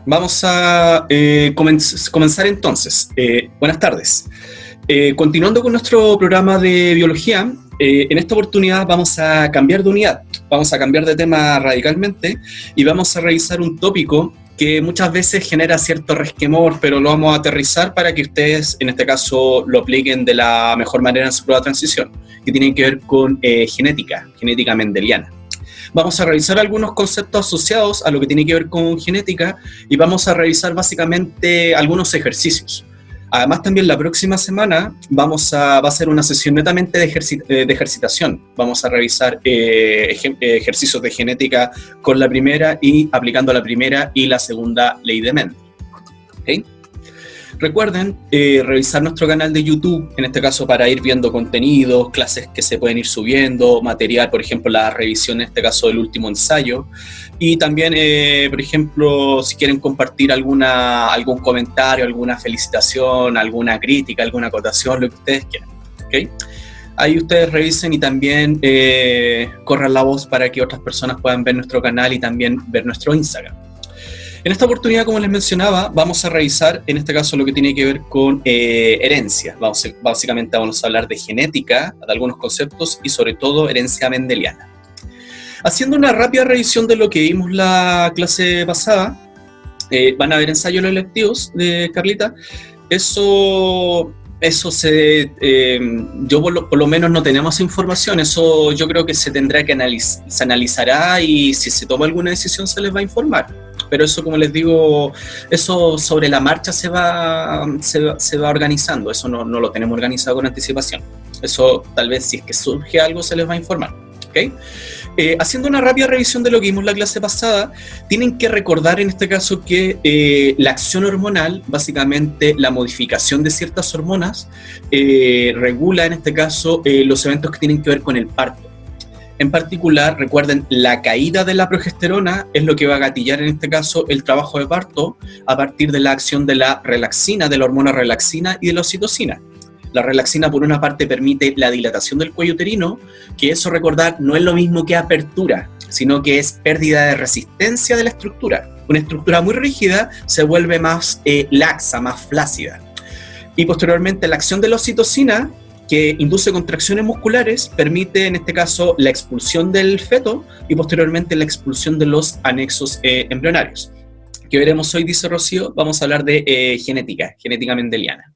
Vamos a comenzar entonces. Buenas tardes. Continuando con nuestro programa de biología, en esta oportunidad vamos a cambiar de unidad, vamos a cambiar de tema radicalmente y vamos a revisar un tópico que muchas veces genera cierto resquemor, pero lo vamos a aterrizar para que ustedes, en este caso, lo apliquen de la mejor manera en su prueba de transición, que tienen que ver con genética mendeliana. Vamos a revisar algunos conceptos asociados a lo que tiene que ver con genética y vamos a revisar básicamente algunos ejercicios. Además, también la próxima semana va a ser una sesión netamente de ejercitación. Vamos a revisar ejercicios de genética con la primera y aplicando la primera y la segunda ley de Mendel. ¿Okay? Recuerden revisar nuestro canal de YouTube, en este caso para ir viendo contenidos, clases que se pueden ir subiendo, material, por ejemplo, la revisión, en este caso, del último ensayo. Y también, por ejemplo, si quieren compartir algún comentario, alguna felicitación, alguna crítica, alguna acotación, lo que ustedes quieran. ¿Okay? Ahí ustedes revisen y también corran la voz para que otras personas puedan ver nuestro canal y también ver nuestro Instagram. En esta oportunidad, como les mencionaba, vamos a revisar, en este caso, lo que tiene que ver con herencia. Básicamente vamos a hablar de genética, de algunos conceptos y sobre todo herencia mendeliana. Haciendo una rápida revisión de lo que vimos la clase pasada, van a ver ensayos electivos de Carlita. Yo por lo menos no tenemos información, eso yo creo que se tendrá que se analizará y si se toma alguna decisión se les va a informar. Pero eso, como les digo, eso sobre la marcha se va organizando, eso no lo tenemos organizado con anticipación. Eso tal vez si es que surge algo se les va a informar. ¿Okay? Haciendo una rápida revisión de lo que vimos la clase pasada, tienen que recordar en este caso que la acción hormonal, básicamente la modificación de ciertas hormonas, regula en este caso los eventos que tienen que ver con el parto. En particular, recuerden, la caída de la progesterona es lo que va a gatillar en este caso el trabajo de parto a partir de la acción de la relaxina, de la hormona relaxina y de la oxitocina. La relaxina, por una parte, permite la dilatación del cuello uterino, que eso, recordar, no es lo mismo que apertura, sino que es pérdida de resistencia de la estructura. Una estructura muy rígida se vuelve más laxa, más flácida. Y posteriormente, la acción de la oxitocina, que induce contracciones musculares, permite en este caso la expulsión del feto y posteriormente la expulsión de los anexos embrionarios. Que veremos hoy, dice Rocío, vamos a hablar de genética mendeliana.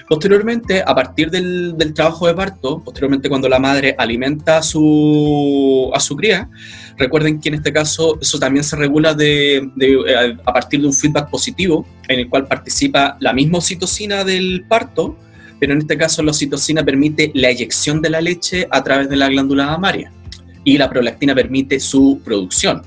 Posteriormente, a partir del trabajo de parto, posteriormente cuando la madre alimenta a su cría, recuerden que en este caso eso también se regula a partir de un feedback positivo en el cual participa la misma oxitocina del parto, pero en este caso la oxitocina permite la eyección de la leche a través de la glándula mamaria y la prolactina permite su producción.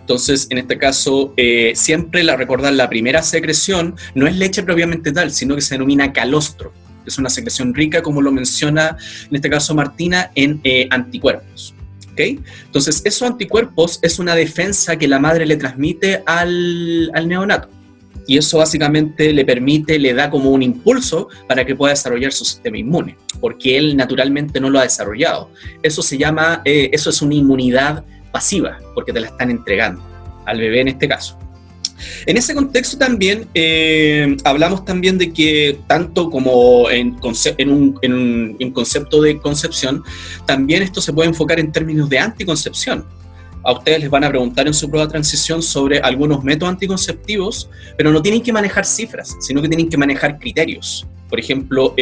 Entonces, en este caso, siempre recordar la primera secreción no es leche propiamente tal, sino que se denomina calostro. Es una secreción rica, como lo menciona en este caso Martina, en anticuerpos. ¿Okay? Entonces, esos anticuerpos es una defensa que la madre le transmite al neonato. Y eso básicamente le da como un impulso para que pueda desarrollar su sistema inmune, porque él naturalmente no lo ha desarrollado. Eso es una inmunidad pasiva, porque te la están entregando al bebé en este caso. En ese contexto también hablamos también de que tanto como en concepto de concepción, también esto se puede enfocar en términos de anticoncepción. A ustedes les van a preguntar en su prueba de transición sobre algunos métodos anticonceptivos, pero no tienen que manejar cifras, sino que tienen que manejar criterios. Por ejemplo,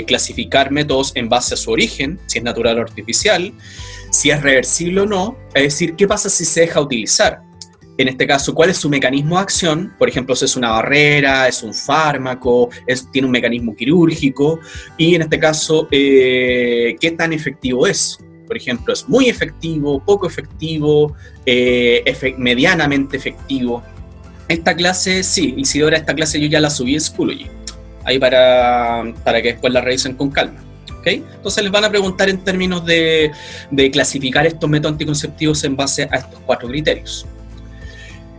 clasificar métodos en base a su origen, si es natural o artificial, si es reversible o no, es decir, qué pasa si se deja utilizar. En este caso, ¿cuál es su mecanismo de acción? Por ejemplo, si es una barrera, es un fármaco, tiene un mecanismo quirúrgico, y en este caso, ¿qué tan efectivo es? Por ejemplo, ¿es muy efectivo, poco efectivo, medianamente efectivo? Esta clase, sí, Isidora, esta clase yo ya la subí en Schoology, ahí para que después la revisen con calma. ¿Okay? Entonces les van a preguntar en términos de clasificar estos métodos anticonceptivos en base a estos 4 criterios.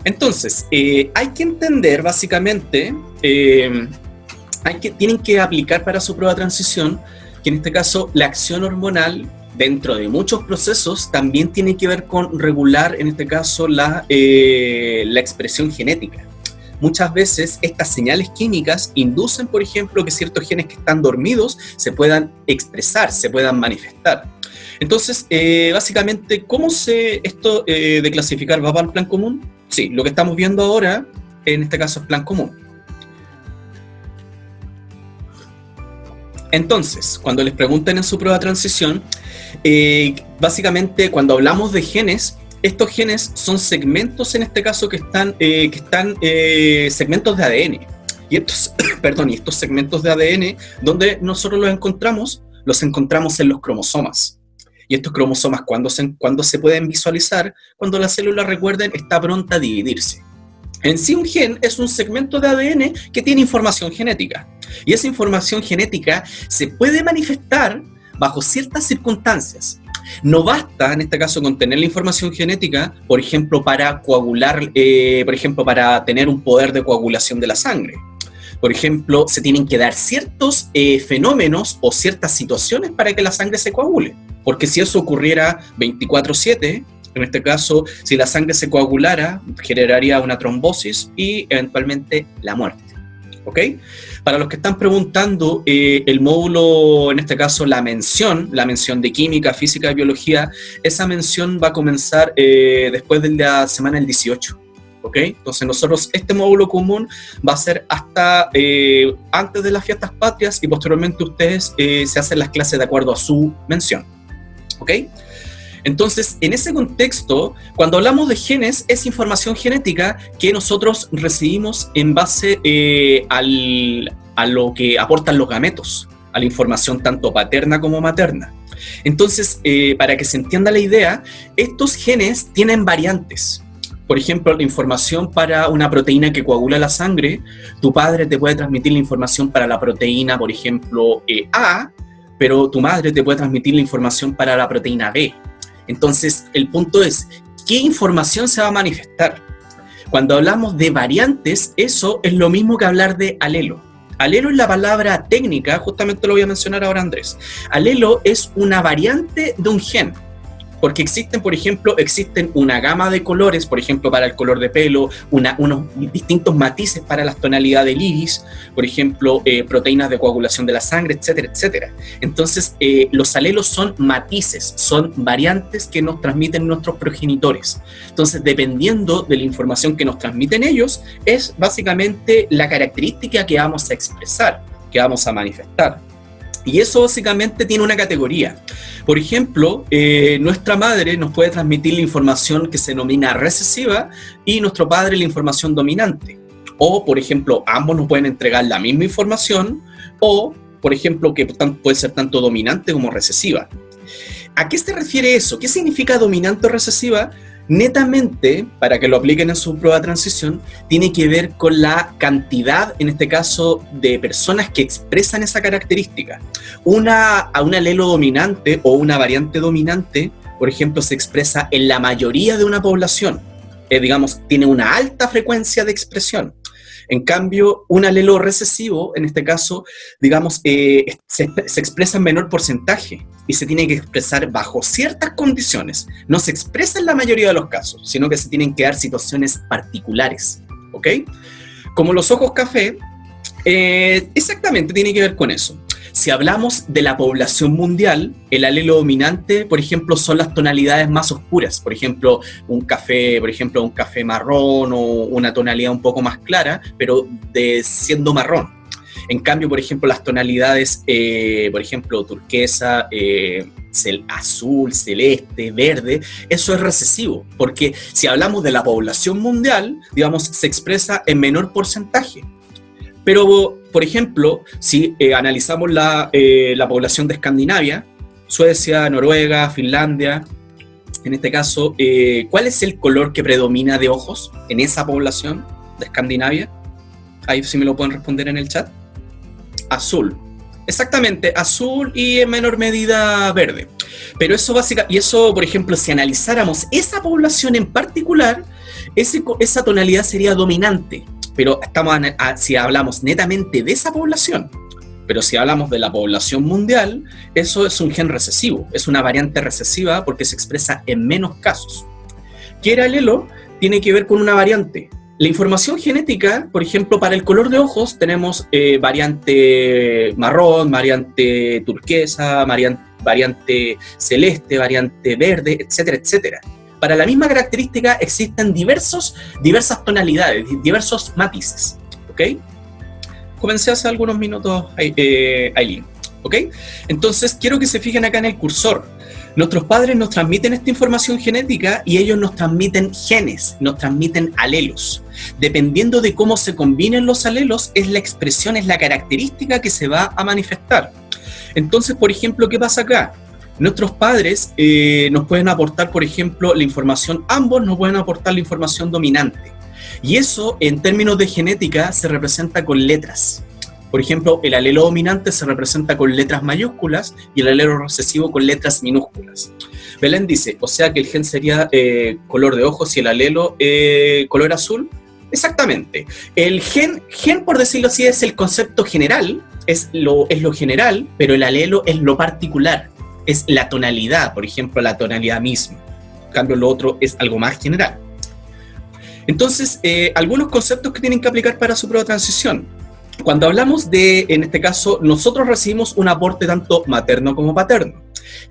Entonces, hay que entender básicamente, tienen que aplicar para su prueba de transición, que en este caso la acción hormonal dentro de muchos procesos, también tiene que ver con regular, en este caso, la expresión genética. Muchas veces estas señales químicas inducen, por ejemplo, que ciertos genes que están dormidos se puedan expresar, se puedan manifestar. Entonces, básicamente, ¿cómo esto de clasificar va para el plan común? Sí, lo que estamos viendo ahora, en este caso, es plan común. Entonces, cuando les pregunten en su prueba de transición, básicamente, cuando hablamos de genes, estos genes son segmentos, en este caso, que están segmentos de ADN. Y estos, y estos segmentos de ADN, ¿dónde nosotros los encontramos en los cromosomas. Y estos cromosomas, ¿cuándo se pueden visualizar? Cuando la célula, recuerden, está pronta a dividirse. En sí, un gen es un segmento de ADN que tiene información genética. Y esa información genética se puede manifestar bajo ciertas circunstancias. No basta, en este caso, con tener la información genética, por ejemplo, para coagular, para tener un poder de coagulación de la sangre. Por ejemplo, se tienen que dar ciertos fenómenos o ciertas situaciones para que la sangre se coagule. Porque si eso ocurriera 24/7, en este caso, si la sangre se coagulara, generaría una trombosis y eventualmente la muerte. ¿Ok? Para los que están preguntando, el módulo, en este caso la mención de química, física y biología, esa mención va a comenzar después de la semana del 18. ¿Ok? Entonces nosotros, este módulo común va a ser hasta antes de las fiestas patrias y posteriormente ustedes se hacen las clases de acuerdo a su mención. ¿Ok? Entonces, en ese contexto, cuando hablamos de genes, es información genética que nosotros recibimos en base a lo que aportan los gametos, a la información tanto paterna como materna. Entonces, para que se entienda la idea, estos genes tienen variantes. Por ejemplo, la información para una proteína que coagula la sangre, tu padre te puede transmitir la información para la proteína, por ejemplo, A, pero tu madre te puede transmitir la información para la proteína B. Entonces, el punto es, ¿qué información se va a manifestar? Cuando hablamos de variantes, eso es lo mismo que hablar de alelo. Alelo es la palabra técnica, justamente lo voy a mencionar ahora, Andrés. Alelo es una variante de un gen. Porque existen una gama de colores, por ejemplo, para el color de pelo, unos distintos matices para las tonalidades del iris, por ejemplo, proteínas de coagulación de la sangre, etcétera, etcétera. Entonces, los alelos son matices, son variantes que nos transmiten nuestros progenitores. Entonces, dependiendo de la información que nos transmiten ellos, es básicamente la característica que vamos a expresar, que vamos a manifestar. Y eso básicamente tiene una categoría. Por ejemplo, nuestra madre nos puede transmitir la información que se denomina recesiva y nuestro padre la información dominante. O, por ejemplo, ambos nos pueden entregar la misma información o, por ejemplo, que puede ser tanto dominante como recesiva. ¿A qué se refiere eso? ¿Qué significa dominante o recesiva? Netamente, para que lo apliquen en su prueba de transición, tiene que ver con la cantidad, en este caso, de personas que expresan esa característica. Un alelo dominante o una variante dominante, por ejemplo, se expresa en la mayoría de una población. Tiene una alta frecuencia de expresión. En cambio, un alelo recesivo, en este caso, se expresa en menor porcentaje y se tiene que expresar bajo ciertas condiciones. No se expresa en la mayoría de los casos, sino que se tienen que dar situaciones particulares, ¿ok? Como los ojos café, exactamente tiene que ver con eso. Si hablamos de la población mundial, el alelo dominante, por ejemplo, son las tonalidades más oscuras. Por ejemplo, un café marrón o una tonalidad un poco más clara, pero siendo marrón. En cambio, por ejemplo, las tonalidades, por ejemplo, turquesa, azul, celeste, verde, eso es recesivo, porque si hablamos de la población mundial, se expresa en menor porcentaje. Pero, por ejemplo, si analizamos la población de Escandinavia, Suecia, Noruega, Finlandia, en este caso, ¿cuál es el color que predomina de ojos en esa población de Escandinavia? Ahí sí me lo pueden responder en el chat. Azul. Exactamente, azul y en menor medida verde. Pero eso, por ejemplo, si analizáramos esa población en particular, esa tonalidad sería dominante. Pero si hablamos netamente de esa población, Pero si hablamos de la población mundial, eso es un gen recesivo, es una variante recesiva porque se expresa en menos casos. ¿Qué era alelo? Tiene que ver con una variante. La información genética, por ejemplo, para el color de ojos tenemos variante marrón, variante turquesa, variante celeste, variante verde, etcétera, etcétera. Para la misma característica existen diversas tonalidades, diversos matices, ¿ok? Comencé hace algunos minutos, Aileen, ¿ok? Entonces, quiero que se fijen acá en el cursor. Nuestros padres nos transmiten esta información genética y ellos nos transmiten genes, nos transmiten alelos. Dependiendo de cómo se combinen los alelos, es la expresión, es la característica que se va a manifestar. Entonces, por ejemplo, ¿qué pasa acá? Nuestros padres nos pueden aportar, por ejemplo, la información, ambos nos pueden aportar la información dominante. Y eso, en términos de genética, se representa con letras. Por ejemplo, el alelo dominante se representa con letras mayúsculas y el alelo recesivo con letras minúsculas. Belén dice, o sea que el gen sería color de ojos y el alelo color azul. Exactamente. El gen, por decirlo así, es el concepto general, es lo general, pero el alelo es lo particular, es la tonalidad, por ejemplo, la tonalidad misma. En cambio, lo otro es algo más general. Entonces, algunos conceptos que tienen que aplicar para su prueba de transición. Cuando hablamos de, en este caso, nosotros recibimos un aporte tanto materno como paterno.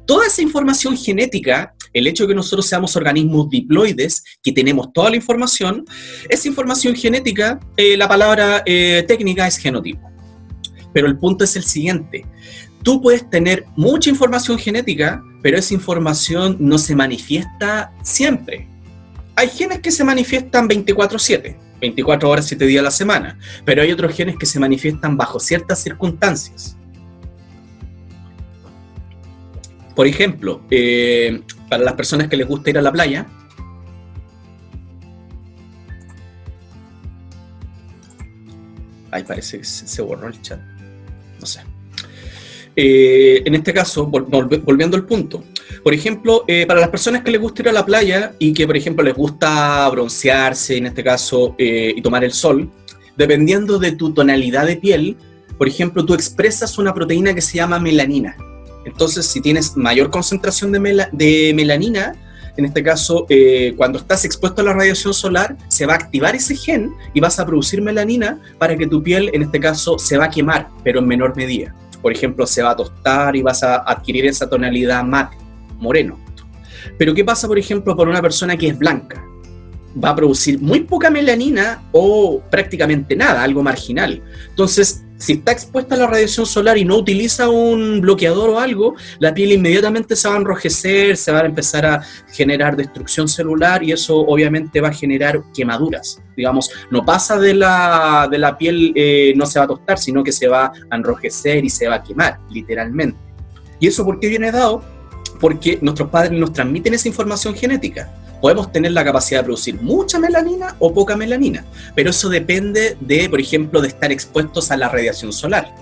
Toda esa información genética, el hecho de que nosotros seamos organismos diploides, que tenemos toda la información, esa información genética, la palabra técnica es genotipo. Pero el punto es el siguiente. Tú puedes tener mucha información genética, pero esa información no se manifiesta siempre. Hay genes que se manifiestan 24/7, 24 horas, 7 días a la semana, pero hay otros genes que se manifiestan bajo ciertas circunstancias. Por ejemplo, para las personas que les gusta ir a la playa, ay, parece que se borró el chat, no sé. En este caso, volviendo al punto, por ejemplo, para las personas que les gusta ir a la playa y que, por ejemplo, les gusta broncearse, en este caso, y tomar el sol, dependiendo de tu tonalidad de piel, por ejemplo, tú expresas una proteína que se llama melanina. Entonces, si tienes mayor concentración de melanina, en este caso, cuando estás expuesto a la radiación solar, se va a activar ese gen y vas a producir melanina para que tu piel, en este caso, se va a quemar, pero en menor medida. Por ejemplo, se va a tostar y vas a adquirir esa tonalidad mate, moreno. Pero ¿qué pasa, por ejemplo, por una persona que es blanca? Va a producir muy poca melanina o prácticamente nada, algo marginal. Entonces, si está expuesta a la radiación solar y no utiliza un bloqueador o algo, la piel inmediatamente se va a enrojecer, se va a empezar a generar destrucción celular y eso obviamente va a generar quemaduras. Digamos, no pasa de la piel, no se va a tostar, sino que se va a enrojecer y se va a quemar, literalmente. ¿Y eso por qué viene dado? Porque nuestros padres nos transmiten esa información genética. Podemos tener la capacidad de producir mucha melanina o poca melanina, pero eso depende de, por ejemplo, de estar expuestos a la radiación solar.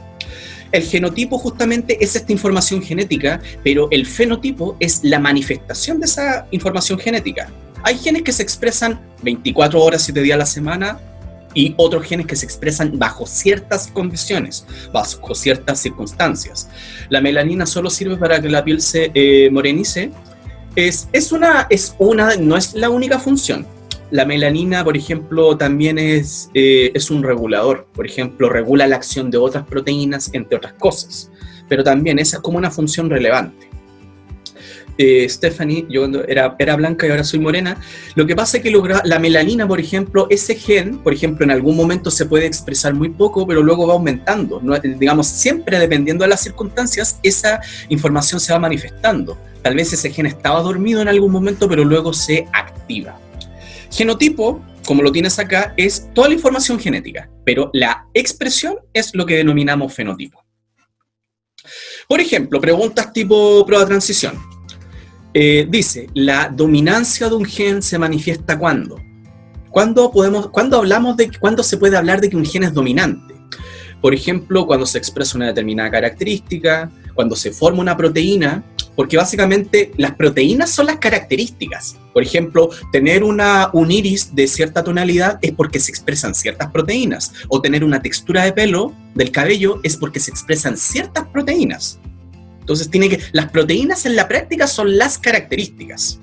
El genotipo justamente es esta información genética, pero el fenotipo es la manifestación de esa información genética. Hay genes que se expresan 24 horas, 7 días a la semana, y otros genes que se expresan bajo ciertas condiciones, bajo ciertas circunstancias. La melanina solo sirve para que la piel se morenice. No es la única función. La melanina, por ejemplo, también es un regulador. Por ejemplo, regula la acción de otras proteínas, entre otras cosas. Pero también esa es como una función relevante. Stephanie, yo cuando era blanca y ahora soy morena, lo que pasa es que la melanina, por ejemplo, ese gen, por ejemplo, en algún momento se puede expresar muy poco, pero luego va aumentando. ¿No? Digamos, siempre dependiendo de las circunstancias, esa información se va manifestando. Tal vez ese gen estaba dormido en algún momento, pero luego se activa. Genotipo, como lo tienes acá, es toda la información genética, pero la expresión es lo que denominamos fenotipo. Por ejemplo, preguntas tipo prueba de transición. Dice, ¿la dominancia de un gen se manifiesta cuándo? ¿Cuándo se puede hablar de que un gen es dominante? Por ejemplo, cuando se expresa una determinada característica, cuando se forma una proteína, Porque básicamente las proteínas son las características. Por ejemplo, tener un iris de cierta tonalidad es porque se expresan ciertas proteínas. O tener una textura de pelo del cabello es porque se expresan ciertas proteínas. Entonces las proteínas en la práctica son las características.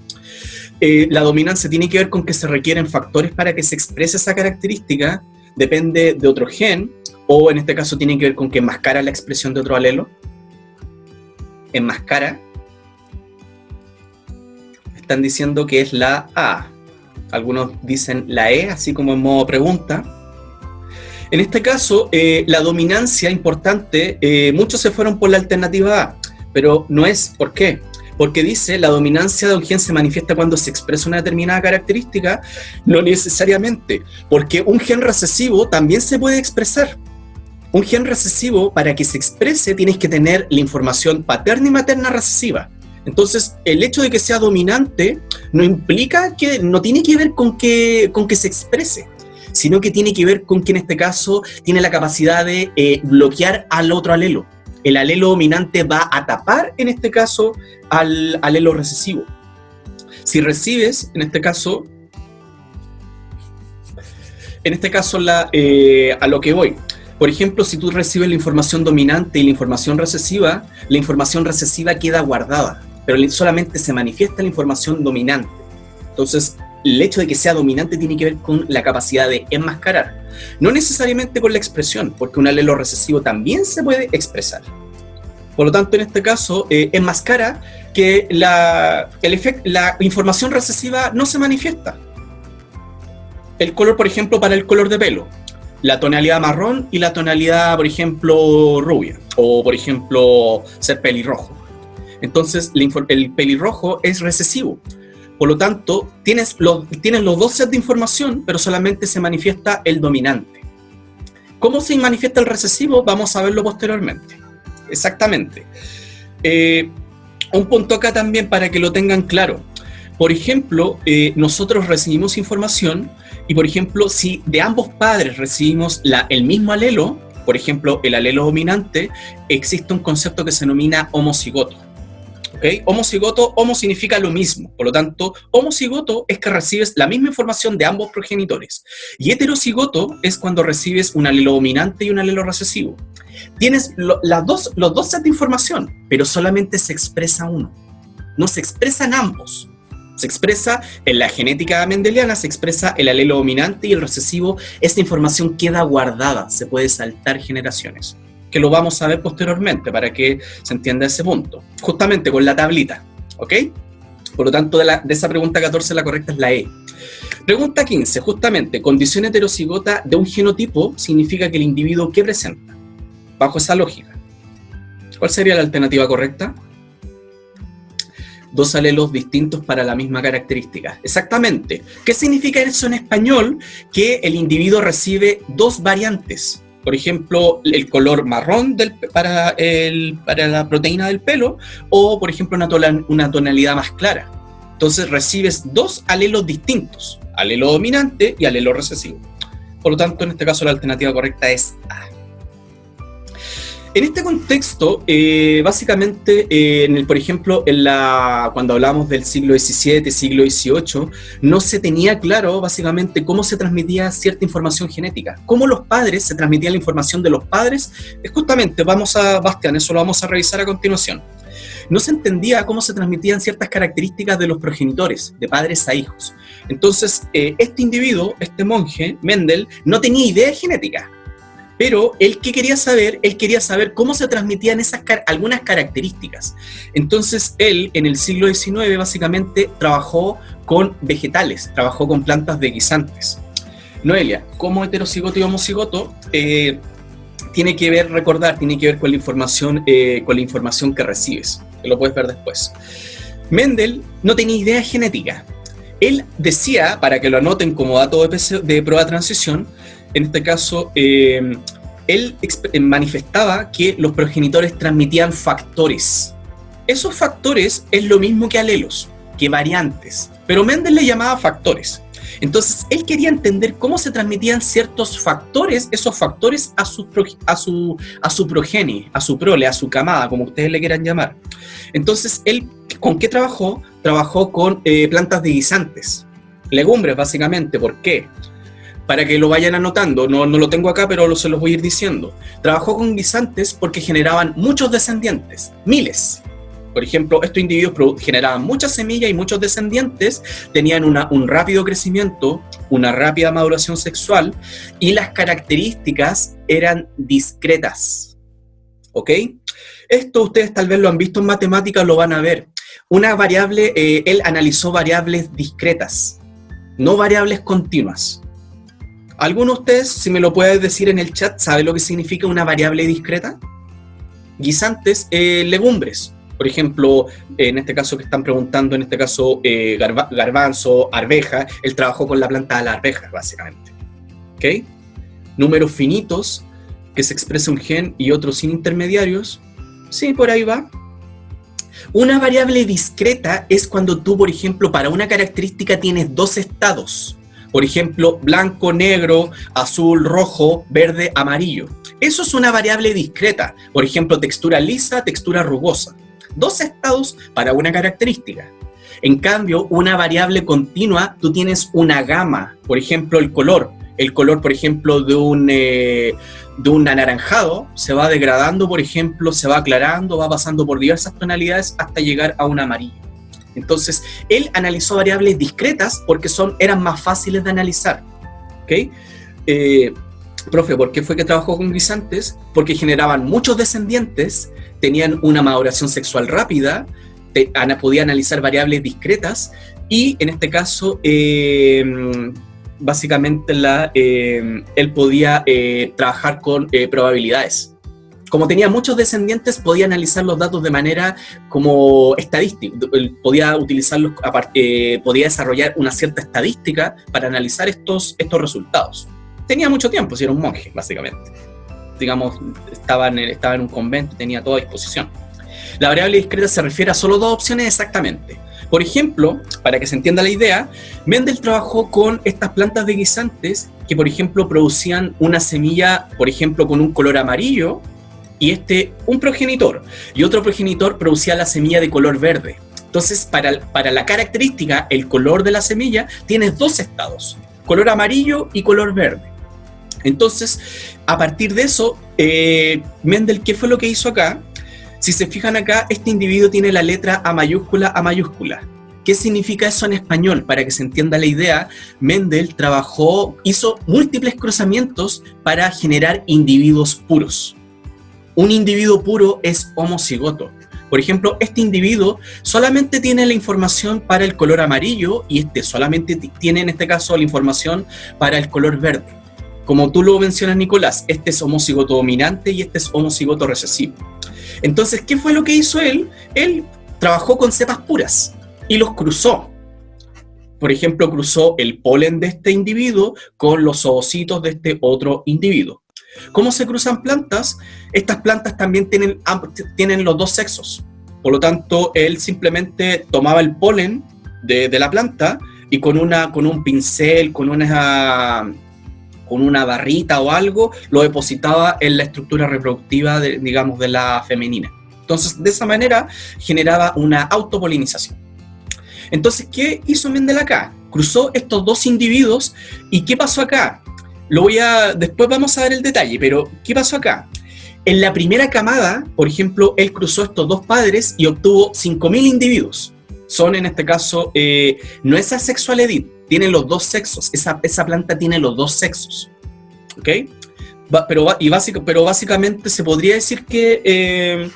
La dominancia tiene que ver con que se requieren factores para que se exprese esa característica, depende de otro gen, o en este caso tiene que ver con que enmascara la expresión de otro alelo. Enmascara. Están diciendo que es la A. Algunos dicen la E, así como en modo pregunta. En este caso, la dominancia importante, muchos se fueron por la alternativa A, pero no es. ¿Por qué? Porque dice la dominancia de un gen se manifiesta cuando se expresa una determinada característica, no necesariamente, porque un gen recesivo también se puede expresar. Un gen recesivo, para que se exprese, tienes que tener la información paterna y materna recesiva. Entonces, el hecho de que sea dominante no implica que, no tiene que ver con que se exprese, sino que tiene que ver con que en este caso tiene la capacidad de bloquear al otro alelo. El alelo dominante va a tapar, en este caso, al alelo recesivo. Si recibes, en este caso a lo que voy. Por ejemplo, si tú recibes la información dominante y la información recesiva queda guardada, pero solamente se manifiesta la información dominante. Entonces, el hecho de que sea dominante tiene que ver con la capacidad de enmascarar. No necesariamente con la expresión, porque un alelo recesivo también se puede expresar. Por lo tanto, en este caso, enmascara que la información recesiva no se manifiesta. El color, por ejemplo, para el color de pelo. La tonalidad marrón y la tonalidad, por ejemplo, rubia. O, por ejemplo, ser pelirrojo. Entonces, el pelirrojo es recesivo. Por lo tanto, tienes los dos sets de información, pero solamente se manifiesta el dominante. ¿Cómo se manifiesta el recesivo? Vamos a verlo posteriormente. Exactamente. Un punto acá también para que lo tengan claro. Por ejemplo, nosotros recibimos información y, por ejemplo, si de ambos padres recibimos el mismo alelo, por ejemplo, el alelo dominante, existe un concepto que se denomina homocigoto. ¿Okay? Homocigoto, homo significa lo mismo, por lo tanto, homocigoto es que recibes la misma información de ambos progenitores. Y heterocigoto es cuando recibes un alelo dominante y un alelo recesivo. Tienes los dos sets de información, pero solamente se expresa uno. No se expresan ambos. Se expresa en la genética mendeliana, se expresa el alelo dominante y el recesivo. Esta información queda guardada, se puede saltar generaciones, que lo vamos a ver posteriormente para que se entienda ese punto, justamente con la tablita, ¿ok? Por lo tanto, de esa pregunta 14 la correcta es la E. Pregunta 15, justamente, condición heterocigota de un genotipo significa que el individuo ¿qué presenta? Bajo esa lógica, ¿cuál sería la alternativa correcta? Dos alelos distintos para la misma característica. Exactamente. ¿Qué significa eso en español? Que el individuo recibe dos variantes. Por ejemplo, el color marrón para la proteína del pelo, o por ejemplo una tonalidad más clara. Entonces recibes dos alelos distintos, alelo dominante y alelo recesivo. Por lo tanto, en este caso la alternativa correcta es A. En este contexto, básicamente, por ejemplo, cuando hablamos del siglo XVII, siglo XVIII, no se tenía claro, básicamente, cómo se transmitía cierta información genética. Cómo los padres se transmitían la información de los padres. Justamente, Bastián, eso lo vamos a revisar a continuación. No se entendía cómo se transmitían ciertas características de los progenitores, de padres a hijos. Entonces, este individuo, este monje, Mendel, no tenía idea de genética. Pero él quería saber cómo se transmitían algunas características. Entonces él, en el siglo XIX, básicamente trabajó con vegetales, trabajó con plantas de guisantes. Noelia, como heterocigoto y homocigoto, tiene que ver con la información que recibes, que lo puedes ver después. Mendel no tenía idea genética. Él decía, para que lo anoten como dato de prueba de transición, en este caso, él manifestaba que los progenitores transmitían factores. Esos factores es lo mismo que alelos, que variantes, pero Mendel le llamaba factores. Entonces, él quería entender cómo se transmitían ciertos factores, esos factores a su progenie, a su prole, a su camada, como ustedes le quieran llamar. Entonces, él, ¿con qué trabajó? Trabajó con plantas de guisantes, legumbres básicamente. ¿Por qué? Para que lo vayan anotando, no lo tengo acá, pero se los voy a ir diciendo. Trabajó con guisantes porque generaban muchos descendientes, miles. Por ejemplo, estos individuos generaban muchas semillas y muchos descendientes, tenían un rápido crecimiento, una rápida maduración sexual, y las características eran discretas. ¿Ok? Esto ustedes tal vez lo han visto en matemáticas, lo van a ver. Una variable, él analizó variables discretas, no variables continuas. ¿Alguno de ustedes, si me lo puede decir en el chat, sabe lo que significa una variable discreta? Guisantes, legumbres. Por ejemplo, en este caso que están preguntando, en este caso garbanzo, arveja, él trabajó con la planta de la arveja, básicamente. ¿Ok? Números finitos, que se expresa un gen y otro sin intermediarios. Sí, por ahí va. Una variable discreta es cuando tú, por ejemplo, para una característica tienes dos estados. Por ejemplo, blanco, negro, azul, rojo, verde, amarillo. Eso es una variable discreta. Por ejemplo, textura lisa, textura rugosa. Dos estados para una característica. En cambio, una variable continua, tú tienes una gama. Por ejemplo, el color. El color, por ejemplo, de un anaranjado se va degradando, por ejemplo, se va aclarando, va pasando por diversas tonalidades hasta llegar a un amarillo. Entonces, él analizó variables discretas porque eran más fáciles de analizar. ¿Okay? Profe, ¿por qué fue que trabajó con guisantes? Porque generaban muchos descendientes, tenían una maduración sexual rápida, podía analizar variables discretas y en este caso, básicamente, él podía trabajar con probabilidades. Como tenía muchos descendientes, podía analizar los datos de manera como estadística, podía utilizarlos, podía desarrollar una cierta estadística para analizar estos resultados. Tenía mucho tiempo, si era un monje, básicamente. Digamos, estaba en un convento, tenía toda disposición. La variable discreta se refiere a solo dos opciones exactamente. Por ejemplo, para que se entienda la idea, Mendel trabajó con estas plantas de guisantes que, por ejemplo, producían una semilla, por ejemplo, con un color amarillo, y un progenitor, y otro progenitor producía la semilla de color verde. Entonces, para la característica, el color de la semilla, tienes dos estados, color amarillo y color verde. Entonces, a partir de eso, Mendel, ¿qué fue lo que hizo acá? Si se fijan acá, este individuo tiene la letra A mayúscula, A mayúscula. ¿Qué significa eso en español? Para que se entienda la idea, Mendel hizo múltiples cruzamientos para generar individuos puros. Un individuo puro es homocigoto. Por ejemplo, este individuo solamente tiene la información para el color amarillo y solamente tiene en este caso la información para el color verde. Como tú lo mencionas, Nicolás, este es homocigoto dominante y este es homocigoto recesivo. Entonces, ¿qué fue lo que hizo él? Él trabajó con cepas puras y los cruzó. Por ejemplo, cruzó el polen de este individuo con los ovocitos de este otro individuo. ¿Cómo se cruzan plantas? Estas plantas también tienen los dos sexos. Por lo tanto, él simplemente tomaba el polen de la planta y con un pincel, con una barrita o algo, lo depositaba en la estructura reproductiva, de la femenina. Entonces, de esa manera, generaba una autopolinización. Entonces, ¿qué hizo Mendel acá? Cruzó estos dos individuos, ¿y qué pasó acá? Después vamos a ver el detalle, pero ¿qué pasó acá? En la primera camada, por ejemplo, él cruzó estos dos padres y obtuvo 5.000 individuos. Son, en este caso, no es asexual edit, tiene los dos sexos, esa planta tiene los dos sexos. ¿Ok? Pero básicamente se podría decir que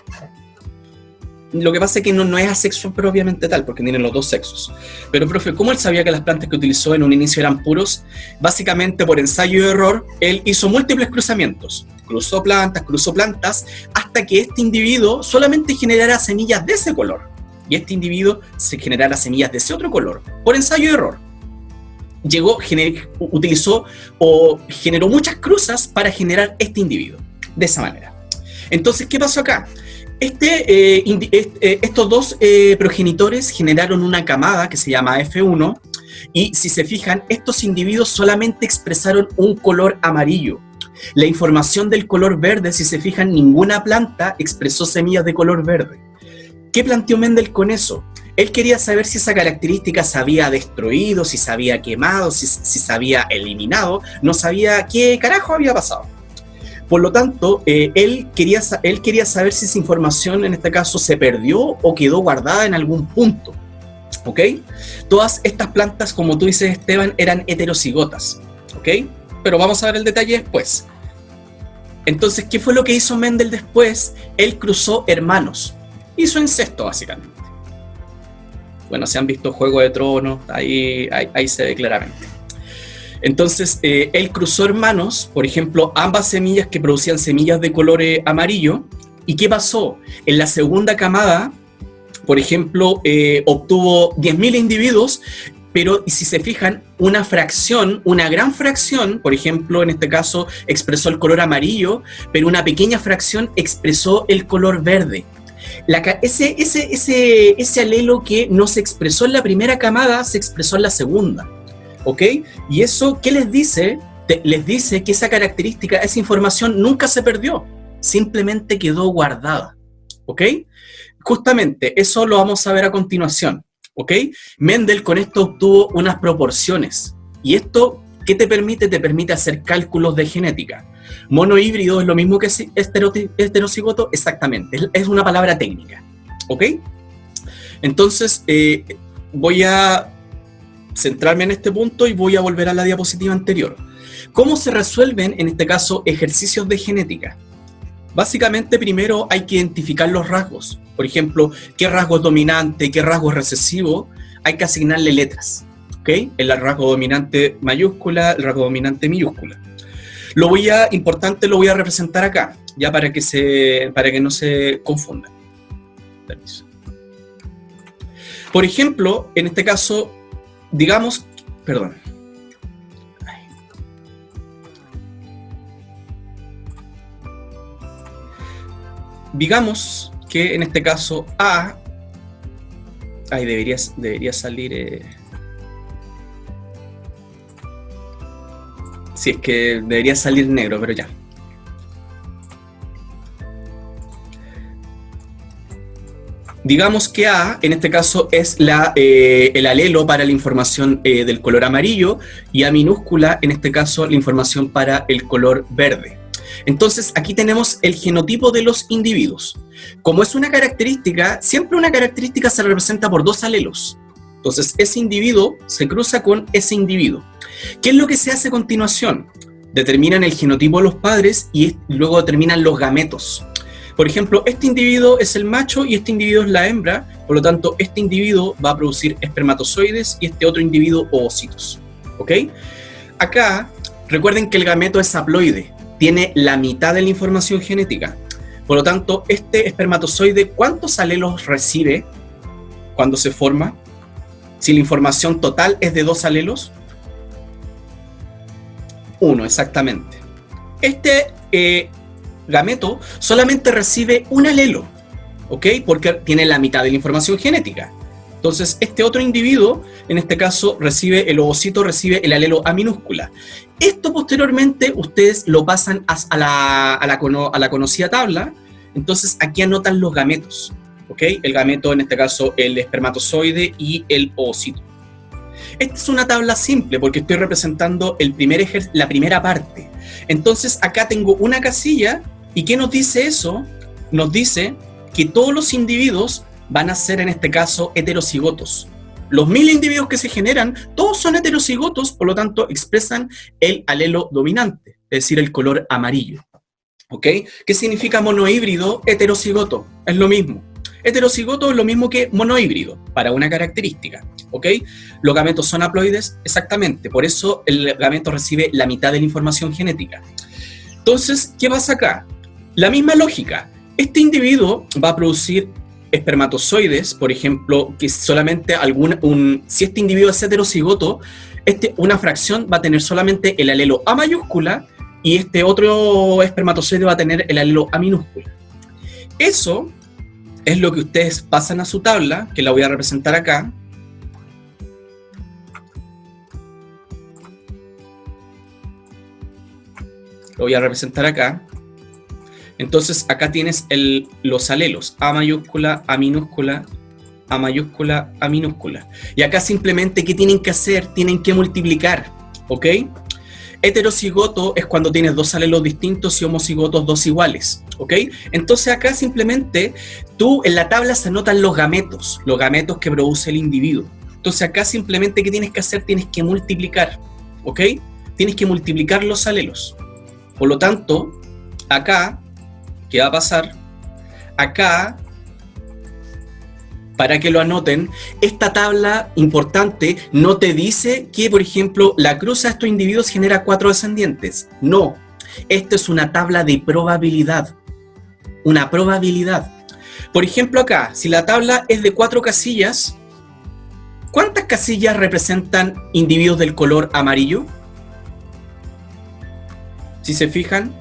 lo que pasa es que no es asexual propiamente tal, porque tienen los dos sexos. Pero, profe, ¿cómo él sabía que las plantas que utilizó en un inicio eran puros? Básicamente por ensayo y error, él hizo múltiples cruzamientos. Cruzó plantas, hasta que este individuo solamente generara semillas de ese color. Y este individuo se generara semillas de ese otro color, por ensayo y error. Generó muchas cruzas para generar este individuo, de esa manera. Entonces, ¿qué pasó acá? Estos dos progenitores generaron una camada que se llama F1, Y si se fijan, estos individuos solamente expresaron un color amarillo. La información del color verde, si se fijan, ninguna planta expresó semillas de color verde. ¿Qué planteó Mendel con eso? Él quería saber si esa característica se había destruido, si se había quemado, si se había eliminado, no sabía qué carajo había pasado. Por lo tanto, él quería saber si esa información en este caso se perdió o quedó guardada en algún punto. ¿Ok? Todas estas plantas, como tú dices, Esteban, eran heterocigotas. ¿Ok? Pero vamos a ver el detalle después. Entonces, ¿qué fue lo que hizo Mendel después? Él cruzó hermanos. Hizo incesto, básicamente. Bueno, si han visto Juego de Tronos, ahí se ve claramente. Entonces, él cruzó hermanos, por ejemplo, ambas semillas que producían semillas de color amarillo. ¿Y qué pasó? En la segunda camada, por ejemplo, obtuvo 10.000 individuos, pero si se fijan, una fracción, una gran fracción, por ejemplo, en este caso, expresó el color amarillo, pero una pequeña fracción expresó el color verde. Ese alelo que no se expresó en la primera camada, se expresó en la segunda. ¿Ok? Y eso, ¿qué les dice? Les dice que esa característica, esa información nunca se perdió, simplemente quedó guardada. ¿Ok? Justamente, eso lo vamos a ver a continuación. ¿Ok? Mendel con esto obtuvo unas proporciones. ¿Y esto qué te permite? Te permite hacer cálculos de genética. Monohíbrido es lo mismo que heterocigoto, exactamente. Es una palabra técnica. ¿Ok? Entonces, voy a centrarme en este punto y voy a volver a la diapositiva anterior. ¿Cómo se resuelven, en este caso, ejercicios de genética? Básicamente, primero hay que identificar los rasgos. Por ejemplo, qué rasgo es dominante, qué rasgo es recesivo. Hay que asignarle letras. ¿Ok? El rasgo dominante mayúscula, el rasgo dominante minúscula. Importante, lo voy a representar acá, ya para que no se confundan. Permiso. Por ejemplo, en este caso, digamos que en este caso A, debería salir, si es que debería salir negro, pero ya. Digamos que A, en este caso, es el alelo para la información del color amarillo, y A minúscula, en este caso, la información para el color verde. Entonces, aquí tenemos el genotipo de los individuos. Como es una característica, siempre una característica se representa por dos alelos. Entonces, ese individuo se cruza con ese individuo. ¿Qué es lo que se hace a continuación? Determinan el genotipo de los padres y luego determinan los gametos. Por ejemplo, este individuo es el macho y este individuo es la hembra, por lo tanto, este individuo va a producir espermatozoides y este otro individuo ovocitos. ¿Ok? Acá, recuerden que el gameto es haploide, tiene la mitad de la información genética. Por lo tanto, este espermatozoide, ¿cuántos alelos recibe cuando se forma? Si la información total es de 2 alelos. 1, exactamente. Este gameto solamente recibe un alelo, ¿ok? Porque tiene la mitad de la información genética. Entonces, este otro individuo, en este caso, el ovocito recibe el alelo A minúscula. Esto posteriormente ustedes lo pasan a la conocida tabla. Entonces, aquí anotan los gametos, ¿ok? El gameto, en este caso, el espermatozoide y el ovocito. Esta es una tabla simple porque estoy representando la primera parte. Entonces, acá tengo una casilla. ¿Y qué nos dice eso? Nos dice que todos los individuos van a ser, en este caso, heterocigotos. Los 1000 individuos que se generan, todos son heterocigotos, por lo tanto, expresan el alelo dominante, es decir, el color amarillo. ¿Ok? ¿Qué significa monohíbrido? Heterocigoto. Es lo mismo. Heterocigoto es lo mismo que monohíbrido, para una característica. ¿Ok? Los gametos son haploides, exactamente. Por eso el gameto recibe la mitad de la información genética. Entonces, ¿qué pasa acá? La misma lógica. Este individuo va a producir espermatozoides, por ejemplo, que solamente si este individuo es heterocigoto, una fracción va a tener solamente el alelo A mayúscula y este otro espermatozoide va a tener el alelo A minúscula. Eso es lo que ustedes pasan a su tabla, que la voy a representar acá. Lo voy a representar acá. Entonces acá tienes los alelos, A mayúscula, A minúscula, A mayúscula, A minúscula. Y acá simplemente, ¿qué tienen que hacer? Tienen que multiplicar, ¿ok? Heterocigoto es cuando tienes dos alelos distintos y homocigotos dos iguales, ¿ok? Entonces acá simplemente en la tabla se anotan los gametos que produce el individuo. Entonces acá simplemente, ¿qué tienes que hacer? Tienes que multiplicar, ¿ok? Tienes que multiplicar los alelos. Por lo tanto, acá, ¿qué va a pasar? Acá, para que lo anoten, esta tabla importante no te dice que, por ejemplo, la cruza de estos individuos genera 4 descendientes. No, esta es una tabla de probabilidad. Una probabilidad. Por ejemplo, acá, si la tabla es de 4 casillas, ¿cuántas casillas representan individuos del color amarillo? Si se fijan,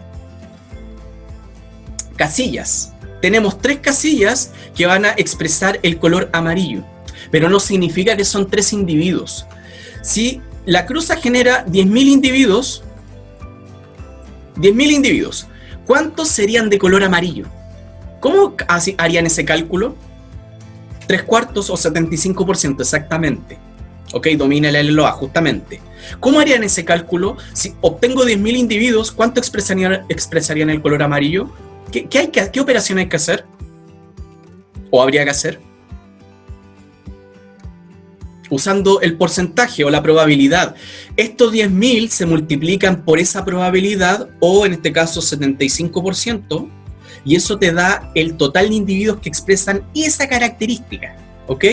casillas. Tenemos 3 casillas que van a expresar el color amarillo, pero no significa que son 3 individuos. Si la cruza genera 10.000 individuos, ¿cuántos serían de color amarillo? ¿Cómo harían ese cálculo? 3/4 o 75%, exactamente. Ok, domina el alelo A, justamente. ¿Cómo harían ese cálculo? Si obtengo 10.000 individuos, ¿cuánto expresarían el color amarillo? ¿Qué operación hay que hacer? ¿O habría que hacer? Usando el porcentaje o la probabilidad. Estos 10.000 se multiplican por esa probabilidad, o en este caso 75%, y eso te da el total de individuos que expresan esa característica. ¿Ok?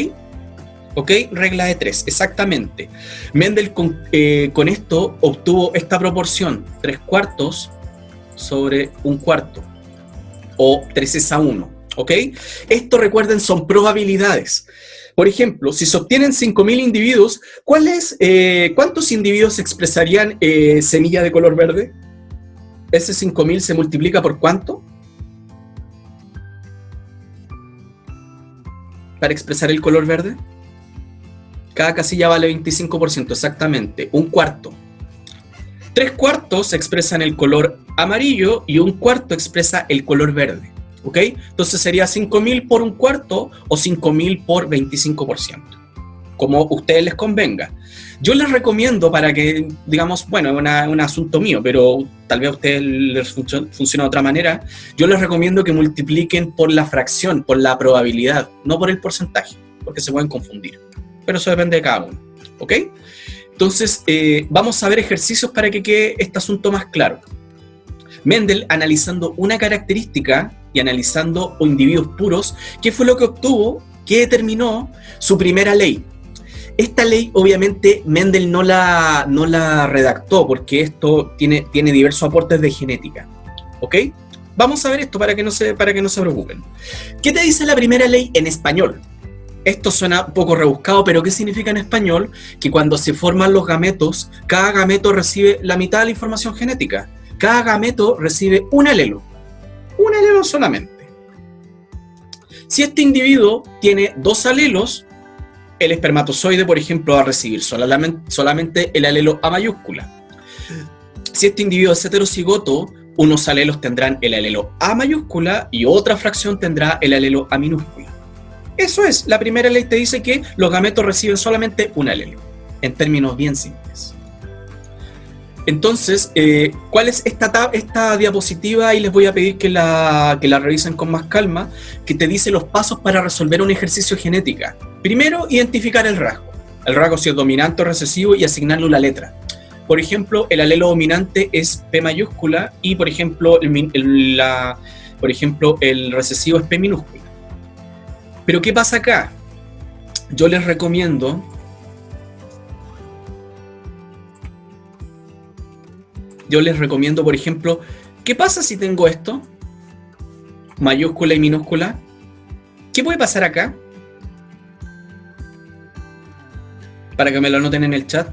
¿Ok? Regla de 3, exactamente. Mendel con esto obtuvo esta proporción, 3/4 sobre 1/4. O 3:1, ¿ok? Esto, recuerden, son probabilidades. Por ejemplo, si se obtienen 5.000 individuos, ¿cuántos individuos expresarían semilla de color verde? Ese 5.000 se multiplica por ¿cuánto? Para expresar el color verde. Cada casilla vale 25%, exactamente, 1/4. 3/4 expresan el color amarillo y 1/4 expresa el color verde, ¿ok? Entonces sería 5.000 por 1/4 o 5.000 por 25%, como a ustedes les convenga. Yo les recomiendo, para que, digamos, bueno, es un asunto mío, pero tal vez a ustedes les funcione de otra manera, yo les recomiendo que multipliquen por la fracción, por la probabilidad, no por el porcentaje, porque se pueden confundir. Pero eso depende de cada uno, ¿ok? Entonces, vamos a ver ejercicios para que quede este asunto más claro. Mendel, analizando una característica y analizando individuos puros, ¿qué fue lo que obtuvo? ¿Qué determinó? Su primera ley. Esta ley, obviamente, Mendel no la redactó, porque esto tiene diversos aportes de genética, ¿ok? Vamos a ver esto para que no se preocupen. ¿Qué te dice la primera ley en español? Esto suena un poco rebuscado, pero ¿qué significa en español? Que cuando se forman los gametos, cada gameto recibe la mitad de la información genética. Cada gameto recibe un alelo solamente. Si este individuo tiene 2 alelos, el espermatozoide, por ejemplo, va a recibir solamente el alelo A mayúscula. Si este individuo es heterocigoto, unos alelos tendrán el alelo A mayúscula y otra fracción tendrá el alelo A minúscula. Eso es, la primera ley te dice que los gametos reciben solamente un alelo, en términos bien simples. Entonces, ¿cuál es esta diapositiva? Y les voy a pedir que la revisen con más calma, que te dice los pasos para resolver un ejercicio genética. Primero, identificar el rasgo. El rasgo si es dominante o recesivo y asignarle una letra. Por ejemplo, el alelo dominante es P mayúscula y, por ejemplo, el recesivo es P minúscula. Pero ¿qué pasa acá? Yo les recomiendo por ejemplo, ¿qué pasa si tengo esto? Mayúscula y minúscula. ¿Qué puede pasar acá? Para que me lo anoten en el chat.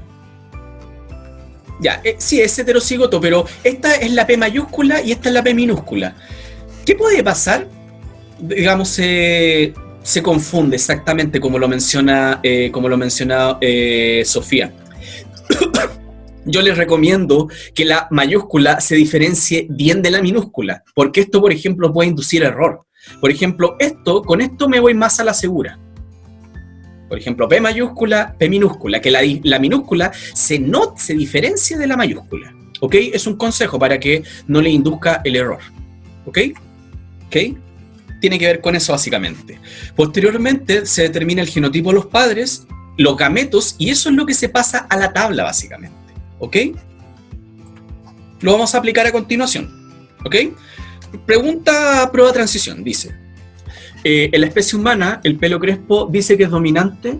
Ya, sí, es heterocigoto, pero esta es la P mayúscula y esta es la P minúscula. ¿Qué puede pasar? Digamos, se confunde exactamente como lo menciona Sofía. yo les recomiendo que la mayúscula se diferencie bien de la minúscula, porque esto, por ejemplo, puede inducir error. Por ejemplo, con esto me voy más a la segura. Por ejemplo, P mayúscula, P minúscula, que la minúscula se diferencie de la mayúscula. ¿Ok? Es un consejo para que no le induzca el error. ¿Ok? ¿Ok? Tiene que ver con eso básicamente. Posteriormente se determina el genotipo de los padres, los gametos, y eso es lo que se pasa a la tabla básicamente. ¿Ok? Lo vamos a aplicar a continuación. ¿Ok? Pregunta prueba transición, dice. En la especie humana, el pelo crespo dice que es dominante.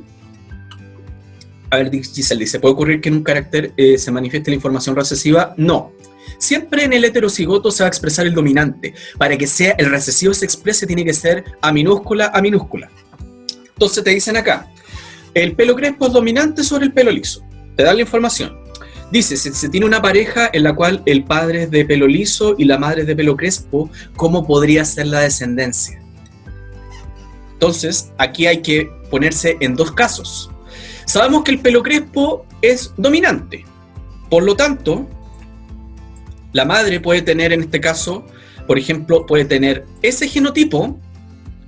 A ver, Giselle dice, ¿puede ocurrir que en un carácter se manifieste la información recesiva? No. Siempre en el heterocigoto se va a expresar el dominante. Para que sea el recesivo se exprese, tiene que ser A minúscula, A minúscula. Entonces te dicen acá, el pelo crespo es dominante sobre el pelo liso. Te dan la información. Dice, si se tiene una pareja en la cual el padre es de pelo liso y la madre es de pelo crespo, ¿cómo podría ser la descendencia? Entonces, aquí hay que ponerse en dos casos. Sabemos que el pelo crespo es dominante. Por lo tanto, la madre puede tener, en este caso, por ejemplo, puede tener ese genotipo,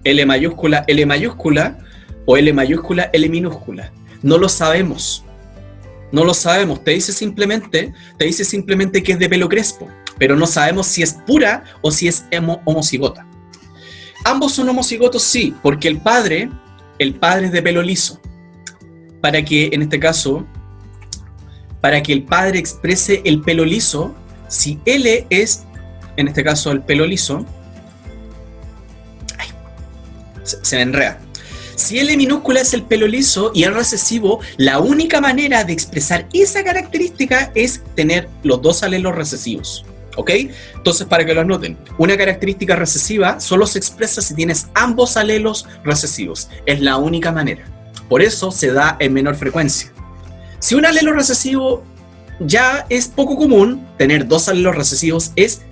L mayúscula, L mayúscula, o L mayúscula, L minúscula. No lo sabemos. No lo sabemos. Te dice simplemente que es de pelo crespo, pero no sabemos si es pura o si es homocigota. Ambos son homocigotos, sí, porque el padre es de pelo liso. Para que, en este caso, para que el padre exprese el pelo liso, si L es, en este caso, el pelo liso, se me enreda. Si L minúscula es el pelo liso y el recesivo, la única manera de expresar esa característica es tener los dos alelos recesivos. ¿Ok? Entonces, para que lo anoten, una característica recesiva solo se expresa si tienes ambos alelos recesivos. Es la única manera. Por eso se da en menor frecuencia. Si un alelo recesivo ya es poco común, tener dos alelos recesivos es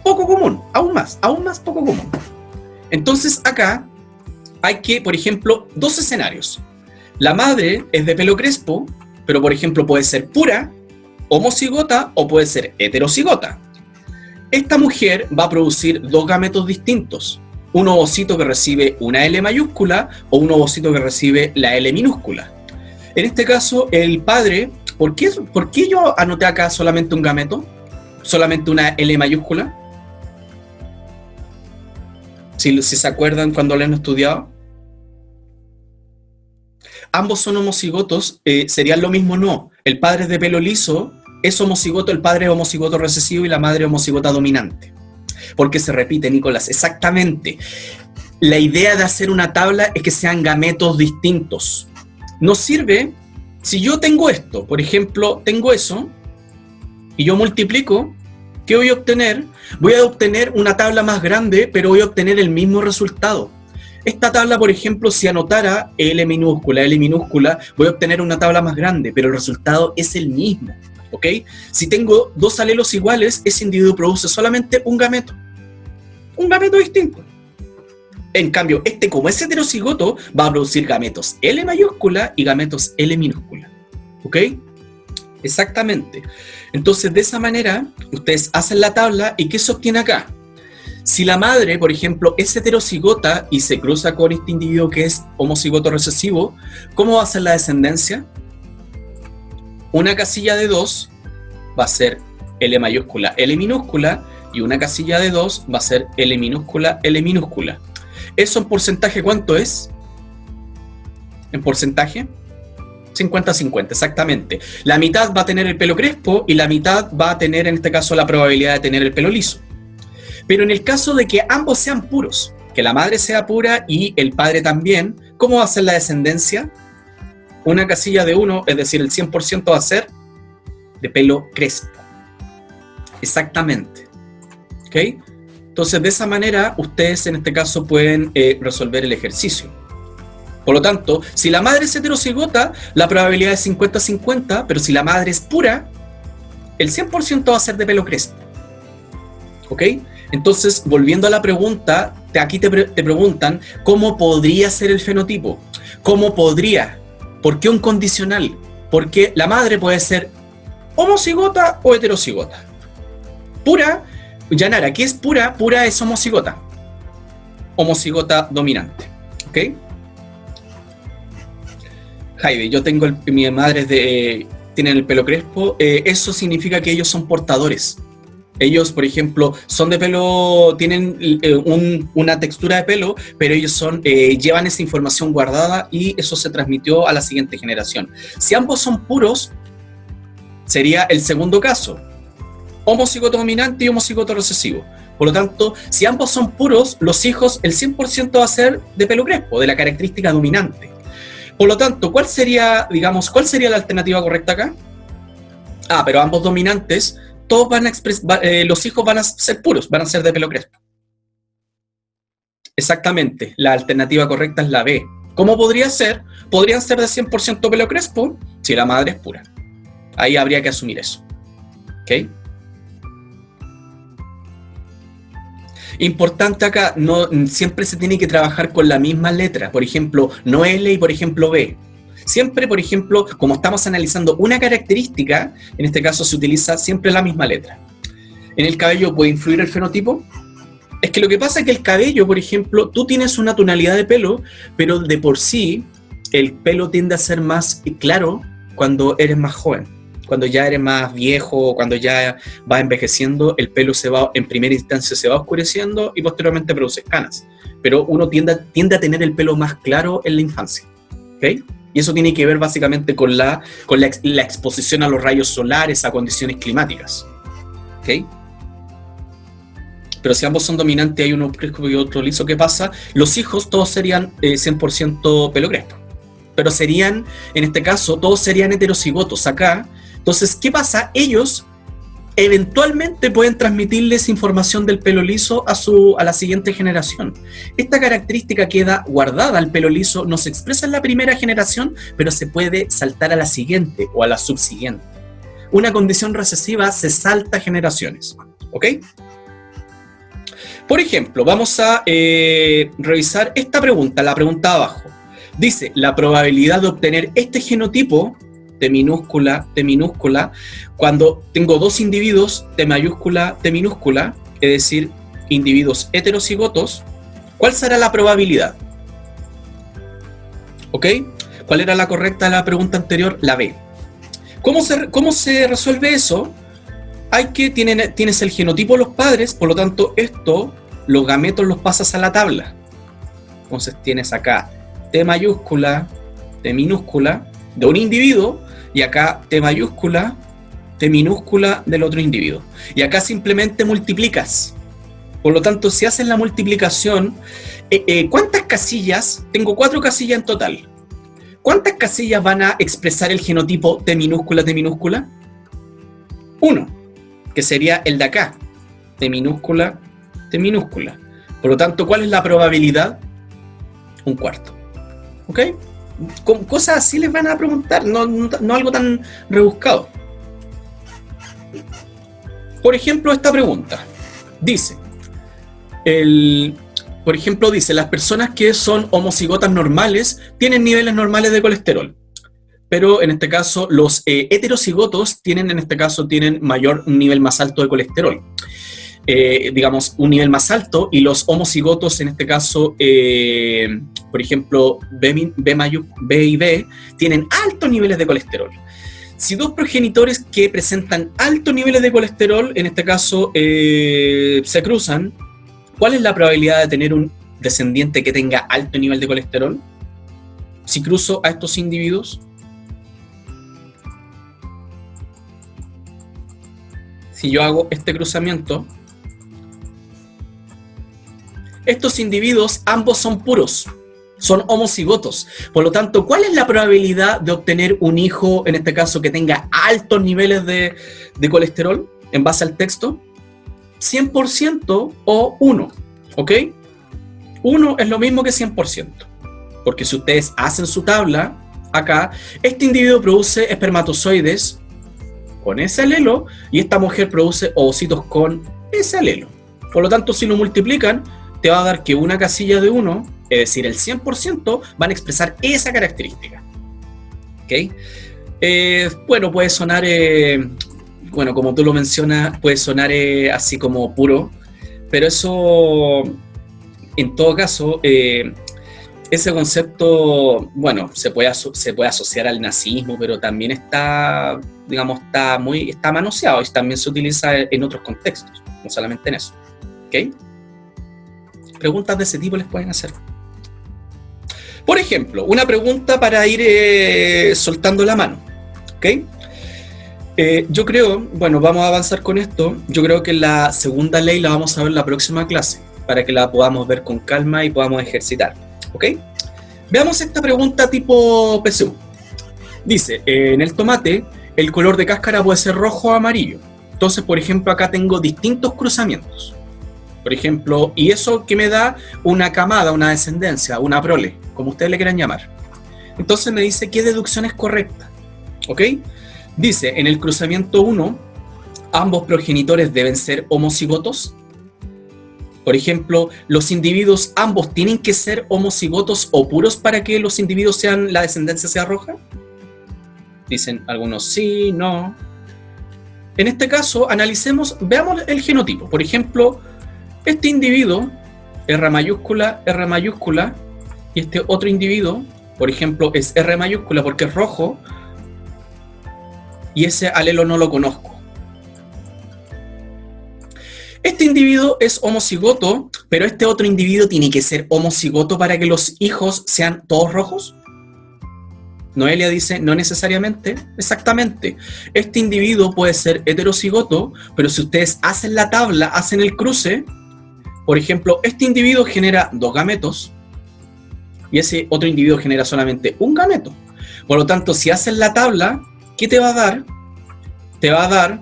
poco común, aún más poco común. Entonces, acá hay que, por ejemplo, dos escenarios. La madre es de pelo crespo, pero, por ejemplo, puede ser pura, homocigota o puede ser heterocigota. Esta mujer va a producir dos gametos distintos. Un ovocito que recibe una L mayúscula o un ovocito que recibe la L minúscula. En este caso, el padre, ¿por qué yo anoté acá solamente un gameto? ¿Solamente una L mayúscula? Si se acuerdan cuando lo han estudiado. Ambos son homocigotos, ¿serían lo mismo? No. El padre es de pelo liso, es homocigoto, el padre es homocigoto recesivo y la madre es homocigota dominante. Porque se repite, Nicolás, exactamente. La idea de hacer una tabla es que sean gametos distintos. Nos sirve, si yo tengo esto, por ejemplo, tengo eso, y yo multiplico, ¿qué voy a obtener? Voy a obtener una tabla más grande, pero voy a obtener el mismo resultado. Esta tabla, por ejemplo, si anotara L minúscula, voy a obtener una tabla más grande, pero el resultado es el mismo. ¿Ok? Si tengo dos alelos iguales, ese individuo produce solamente un gameto distinto. En cambio, como es heterocigoto, va a producir gametos L mayúscula y gametos L minúscula. ¿Ok? Exactamente. Entonces, de esa manera, ustedes hacen la tabla y ¿qué se obtiene acá? Si la madre, por ejemplo, es heterocigota y se cruza con este individuo que es homocigoto recesivo, ¿cómo va a ser la descendencia? Una casilla de 2 va a ser L mayúscula, L minúscula, y una casilla de 2 va a ser L minúscula, L minúscula. ¿Eso en porcentaje cuánto es? ¿En porcentaje? 50-50, exactamente. La mitad va a tener el pelo crespo y la mitad va a tener, en este caso, la probabilidad de tener el pelo liso. Pero en el caso de que ambos sean puros, que la madre sea pura y el padre también, ¿cómo va a ser la descendencia? Una casilla de 1, es decir, el 100% va a ser de pelo crespo. Exactamente. ¿Ok? Entonces, de esa manera, ustedes en este caso pueden resolver el ejercicio. Por lo tanto, si la madre es heterocigota, la probabilidad es 50-50, pero si la madre es pura, el 100% va a ser de pelo crespo. ¿Ok? Entonces, volviendo a la pregunta, aquí te preguntan, ¿cómo podría ser el fenotipo? ¿Cómo podría? ¿Por qué un condicional? Porque la madre puede ser ¿Homocigota o heterocigota? Pura, Yanara, ¿qué es pura? Pura es homocigota. Homocigota dominante. ¿Ok? Jaime, yo tengo mi madre tienen el pelo crespo. Eso significa que ellos son portadores. Ellos, por ejemplo, son de pelo, tienen una textura de pelo, pero ellos llevan esa información guardada y eso se transmitió a la siguiente generación. Si ambos son puros, sería el segundo caso. Homocigoto dominante y homocigoto recesivo. Por lo tanto, si ambos son puros, los hijos, el 100% va a ser de pelo crespo, de la característica dominante. Por lo tanto, ¿cuál sería la alternativa correcta acá? Pero ambos dominantes, todos van a los hijos van a ser puros, van a ser de pelo crespo. Exactamente, la alternativa correcta es la B. ¿Cómo podría ser? Podrían ser de 100% pelo crespo si la madre es pura. Ahí habría que asumir eso. ¿Ok? Importante acá, no siempre se tiene que trabajar con la misma letra. Por ejemplo, no L y por ejemplo B. Siempre, por ejemplo, como estamos analizando una característica, en este caso se utiliza siempre la misma letra. ¿En el cabello puede influir el fenotipo? Es que lo que pasa es que el cabello, por ejemplo, tú tienes una tonalidad de pelo, pero de por sí el pelo tiende a ser más claro cuando eres más joven. Cuando ya eres más viejo, cuando ya vas envejeciendo, el pelo en primera instancia se va oscureciendo y posteriormente produce canas. Pero uno tiende a tener el pelo más claro en la infancia. ¿Okay? Y eso tiene que ver básicamente con la exposición a los rayos solares, a condiciones climáticas. ¿Okay? Pero si ambos son dominantes, hay uno crespo y otro liso, ¿qué pasa? Los hijos todos serían 100% pelo crespo. Pero serían, en este caso, todos serían heterocigotos acá. Entonces, ¿qué pasa? Ellos eventualmente pueden transmitirles información del pelo liso a la siguiente generación. Esta característica queda guardada al pelo liso, no se expresa en la primera generación, pero se puede saltar a la siguiente o a la subsiguiente. Una condición recesiva se salta generaciones. ¿Ok? Por ejemplo, vamos a revisar esta pregunta, la pregunta de abajo. Dice, la probabilidad de obtener este genotipo T minúscula, cuando tengo dos individuos, T mayúscula, T minúscula, es decir, individuos heterocigotos, ¿cuál será la probabilidad? ¿Ok? ¿Cuál era la correcta de la pregunta anterior? La B. ¿Cómo se resuelve eso? Tienes el genotipo de los padres, por lo tanto, los gametos los pasas a la tabla. Entonces tienes acá T mayúscula, T minúscula, de un individuo, y acá T mayúscula, T minúscula del otro individuo. Y acá simplemente multiplicas. Por lo tanto, si haces la multiplicación, ¿cuántas casillas? Tengo 4 casillas en total. ¿Cuántas casillas van a expresar el genotipo T minúscula, T minúscula? 1, que sería el de acá. T minúscula, T minúscula. Por lo tanto, ¿cuál es la probabilidad? 1/4. ¿Ok? Con cosas así les van a preguntar, no algo tan rebuscado. Por ejemplo, esta pregunta dice, las personas que son homocigotas normales tienen niveles normales de colesterol, pero en este caso los heterocigotos tienen un nivel más alto de colesterol. Un nivel más alto, y los homocigos en este caso, por ejemplo, B y B, tienen altos niveles de colesterol. Si dos progenitores que presentan altos niveles de colesterol, en este caso, se cruzan, ¿cuál es la probabilidad de tener un descendiente que tenga alto nivel de colesterol? Si cruzo a estos individuos, si yo hago este cruzamiento, estos individuos ambos son puros, son homocigotos. Por lo tanto, ¿cuál es la probabilidad de obtener un hijo, en este caso, que tenga altos niveles de colesterol en base al texto? 100% o 1, ¿ok? 1 es lo mismo que 100%, porque si ustedes hacen su tabla, acá, este individuo produce espermatozoides con ese alelo y esta mujer produce ovocitos con ese alelo. Por lo tanto, si lo multiplican, te va a dar que una casilla de 1, es decir, el 100%, van a expresar esa característica. ¿Ok? Bueno, puede sonar bueno, como tú lo mencionas, puede sonar así como puro, pero eso, en todo caso, ese concepto, bueno, se puede asociar al nazismo, pero también está, digamos, está manoseado y también se utiliza en otros contextos, no solamente en eso. ¿Ok? Preguntas de ese tipo les pueden hacer. Por ejemplo, una pregunta para ir soltando la mano. ¿Ok? Yo creo, bueno, vamos a avanzar con esto. Yo creo que la segunda ley la vamos a ver en la próxima clase, para que la podamos ver con calma y podamos ejercitar. ¿Ok? Veamos esta pregunta tipo PSU. Dice, en el tomate, el color de cáscara puede ser rojo o amarillo. Entonces, por ejemplo, acá tengo distintos cruzamientos. Por ejemplo, y eso que me da una camada, una descendencia, una prole, como ustedes le quieran llamar. Entonces me dice qué deducción es correcta. ¿Ok? Dice, en el cruzamiento 1, ambos progenitores deben ser homocigotos. Por ejemplo, los individuos ambos tienen que ser homocigotos o puros para que los individuos la descendencia sea roja. Dicen algunos sí, no. En este caso, veamos el genotipo. Por ejemplo, este individuo, R mayúscula, y este otro individuo, por ejemplo, es R mayúscula porque es rojo, y ese alelo no lo conozco. Este individuo es homocigoto, pero este otro individuo tiene que ser homocigoto para que los hijos sean todos rojos. Noelia dice, no necesariamente. Exactamente. Este individuo puede ser heterocigoto, pero si ustedes hacen la tabla, hacen el cruce, por ejemplo, este individuo genera 2 gametos y ese otro individuo genera solamente un gameto. Por lo tanto, si hacen la tabla, ¿qué te va a dar? Te va a dar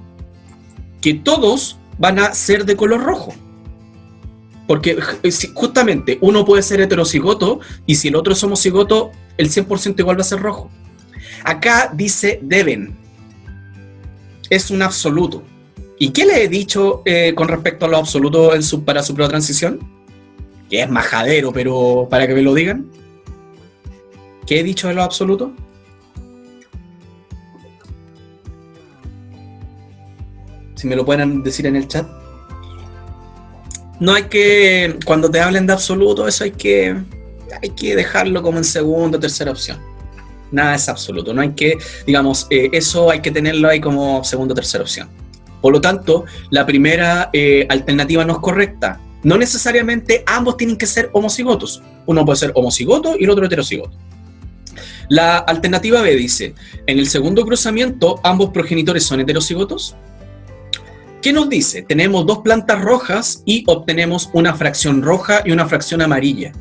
que todos van a ser de color rojo. Porque justamente uno puede ser heterocigoto y si el otro es homocigoto, el 100% igual va a ser rojo. Acá dice deben. Es un absoluto. ¿Y qué le he dicho con respecto a lo absoluto para su prueba de transición? Que es majadero, pero para que me lo digan. ¿Qué he dicho de lo absoluto? Si me lo pueden decir en el chat. No hay que, cuando te hablen de absoluto, eso hay que dejarlo como en segunda o tercera opción. Nada es absoluto, no hay que, digamos, eso hay que tenerlo ahí como segunda o tercera opción. Por lo tanto, la primera alternativa no es correcta. No necesariamente ambos tienen que ser homocigotos. Uno puede ser homocigoto y el otro heterocigoto. La alternativa B dice, en el segundo cruzamiento, ambos progenitores son heterocigotos. ¿Qué nos dice? Tenemos 2 plantas rojas y obtenemos una fracción roja y una fracción amarilla.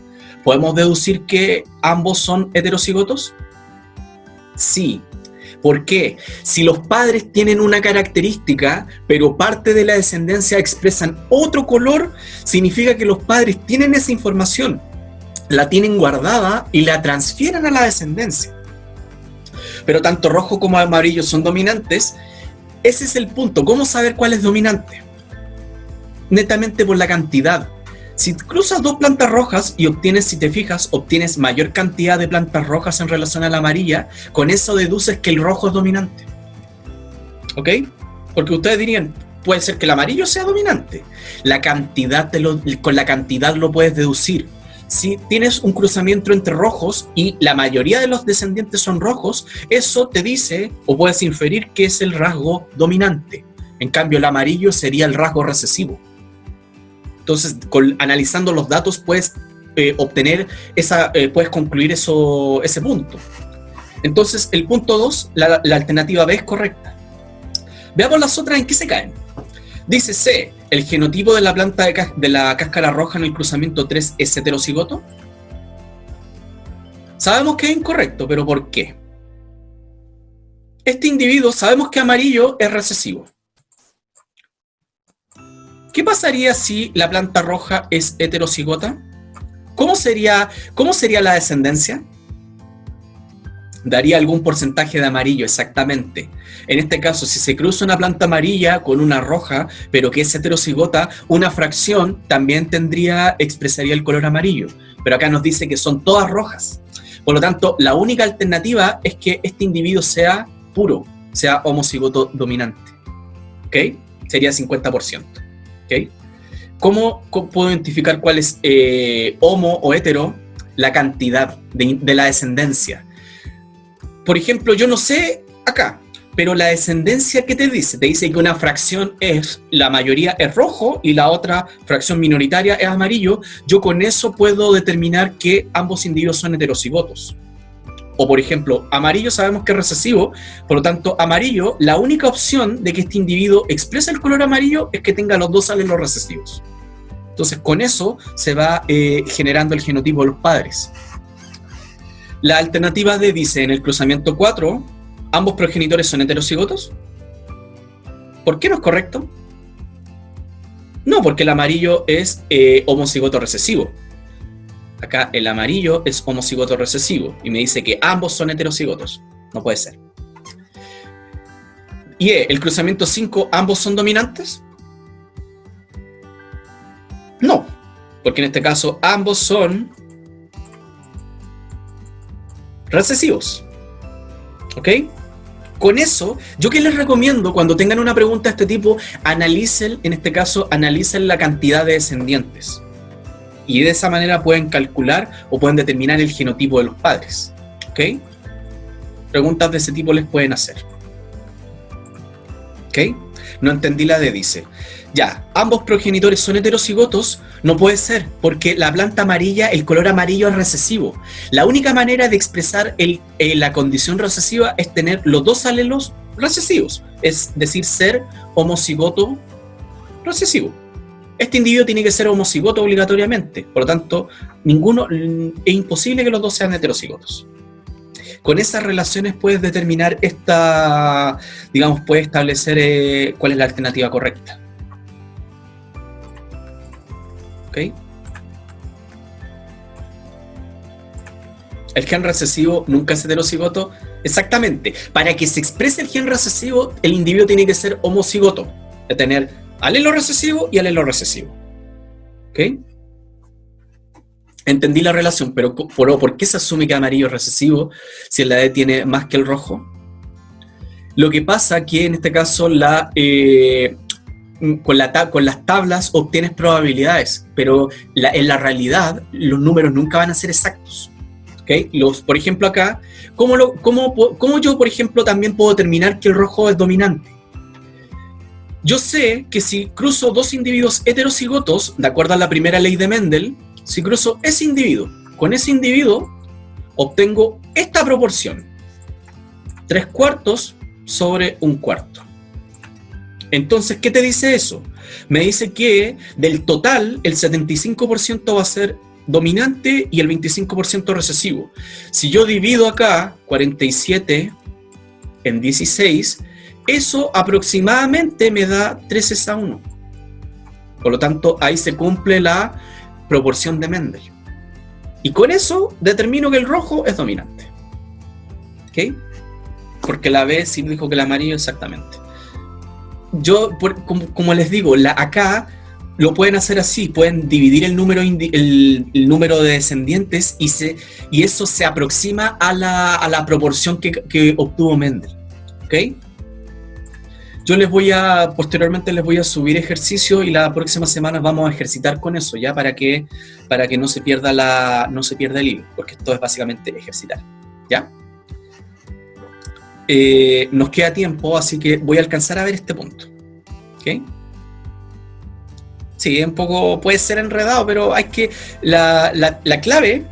¿Podemos deducir que ambos son heterocigotos? Sí. ¿Por qué? Si los padres tienen una característica, pero parte de la descendencia expresan otro color, significa que los padres tienen esa información, la tienen guardada y la transfieren a la descendencia. Pero tanto rojo como amarillo son dominantes. Ese es el punto. ¿Cómo saber cuál es dominante? Netamente por la cantidad. Si cruzas 2 plantas rojas y obtienes, si te fijas, obtienes mayor cantidad de plantas rojas en relación a la amarilla, con eso deduces que el rojo es dominante. ¿Ok? Porque ustedes dirían, puede ser que el amarillo sea dominante. Con la cantidad lo puedes deducir. Si tienes un cruzamiento entre rojos y la mayoría de los descendientes son rojos, eso te dice o puedes inferir que es el rasgo dominante. En cambio, el amarillo sería el rasgo recesivo. Entonces, analizando los datos puedes puedes concluir ese punto. Entonces, el punto 2, la alternativa B es correcta. Veamos las otras en qué se caen. Dice C, ¿el genotipo de la planta de la cáscara roja en el cruzamiento 3 es heterocigoto? Sabemos que es incorrecto, pero ¿por qué? Este individuo sabemos que amarillo es recesivo. ¿Qué pasaría si la planta roja es heterocigota? ¿Cómo sería la descendencia? Daría algún porcentaje de amarillo, exactamente. En este caso, si se cruza una planta amarilla con una roja, pero que es heterocigota, una fracción también expresaría el color amarillo. Pero acá nos dice que son todas rojas. Por lo tanto, la única alternativa es que este individuo sea puro, sea homocigoto dominante. ¿ok? Sería 50%, ¿ok? ¿Cómo puedo identificar cuál es homo o hetero? La cantidad de la descendencia. Por ejemplo, yo no sé acá, pero la descendencia, ¿qué te dice? Te dice que una fracción la mayoría es rojo y la otra fracción minoritaria es amarillo. Yo con eso puedo determinar que ambos individuos son heterocigotos. O por ejemplo, amarillo sabemos que es recesivo, por lo tanto, amarillo, la única opción de que este individuo exprese el color amarillo es que tenga los dos alelos recesivos. Entonces, con eso se va generando el genotipo de los padres. La alternativa D dice, en el cruzamiento 4, ¿ambos progenitores son heterocigotos? ¿Por qué no es correcto? No, porque el amarillo es homocigoto recesivo. Acá el amarillo es homocigoto recesivo y me dice que ambos son heterocigotos. No puede ser. Y el cruzamiento 5, ¿ambos son dominantes? No, porque en este caso ambos son recesivos. ¿Ok? Con eso, ¿yo qué les recomiendo? Cuando tengan una pregunta de este tipo, analicen, en este caso, analicen la cantidad de descendientes. Y de esa manera pueden calcular o pueden determinar el genotipo de los padres. ¿Ok? Preguntas de ese tipo les pueden hacer. ¿Ok? No entendí la D, dice. Ya, ¿ambos progenitores son heterocigotos? No puede ser, porque la planta amarilla, el color amarillo es recesivo. La única manera de expresar la condición recesiva es tener los dos alelos recesivos, es decir, ser homocigoto recesivo. Este individuo tiene que ser homocigoto obligatoriamente, por lo tanto, es imposible que los dos sean heterocigotos. Con esas relaciones puedes determinar puedes establecer cuál es la alternativa correcta. ¿Ok? El gen recesivo nunca es heterocigoto. Exactamente. Para que se exprese el gen recesivo, el individuo tiene que ser homocigoto, de tener alelo recesivo y alelo recesivo. ¿Ok? Entendí la relación, pero ¿por qué se asume que amarillo es recesivo si el D tiene más que el rojo? Lo que pasa es que en este caso con las tablas obtienes probabilidades, pero en la realidad los números nunca van a ser exactos. ¿Okay? Por ejemplo acá, ¿cómo yo por ejemplo también puedo determinar que el rojo es dominante? Yo sé que si cruzo dos individuos heterocigotos, de acuerdo a la primera ley de Mendel, si cruzo ese individuo con ese individuo, obtengo esta proporción: 3/4 sobre 1/4. Entonces, ¿qué te dice eso? Me dice que del total, el 75% va a ser dominante y el 25% recesivo. Si yo divido acá 47 en 16, eso aproximadamente me da 13:1. Por lo tanto, ahí se cumple la proporción de Mendel. Y con eso determino que el rojo es dominante. ¿Ok? Porque la B sí dijo que el amarillo exactamente. Yo, como les digo, acá lo pueden hacer así, pueden dividir el número de descendientes y eso se aproxima a la proporción que obtuvo Mendel. ¿Ok? Yo posteriormente les voy a subir ejercicio y la próxima semana vamos a ejercitar con eso, ya para que no se pierda el hilo, porque esto es básicamente ejercitar, ¿ya? Nos queda tiempo, así que voy a alcanzar a ver este punto. ¿Ok? Sí, un poco puede ser enredado, pero hay que... La clave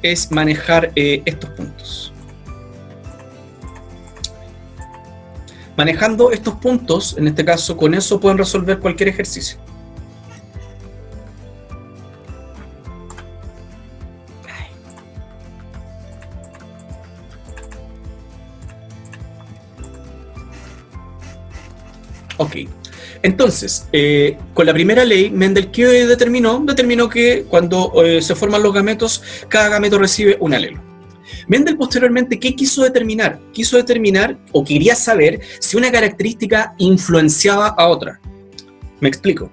es manejar estos puntos. Manejando estos puntos, en este caso, con eso pueden resolver cualquier ejercicio. Ok, entonces, con la primera ley, Mendel, ¿qué determinó? Determinó que cuando se forman los gametos, cada gameto recibe un alelo. Mendel posteriormente, ¿qué quiso determinar? Quiso determinar, o quería saber, si una característica influenciaba a otra. Me explico.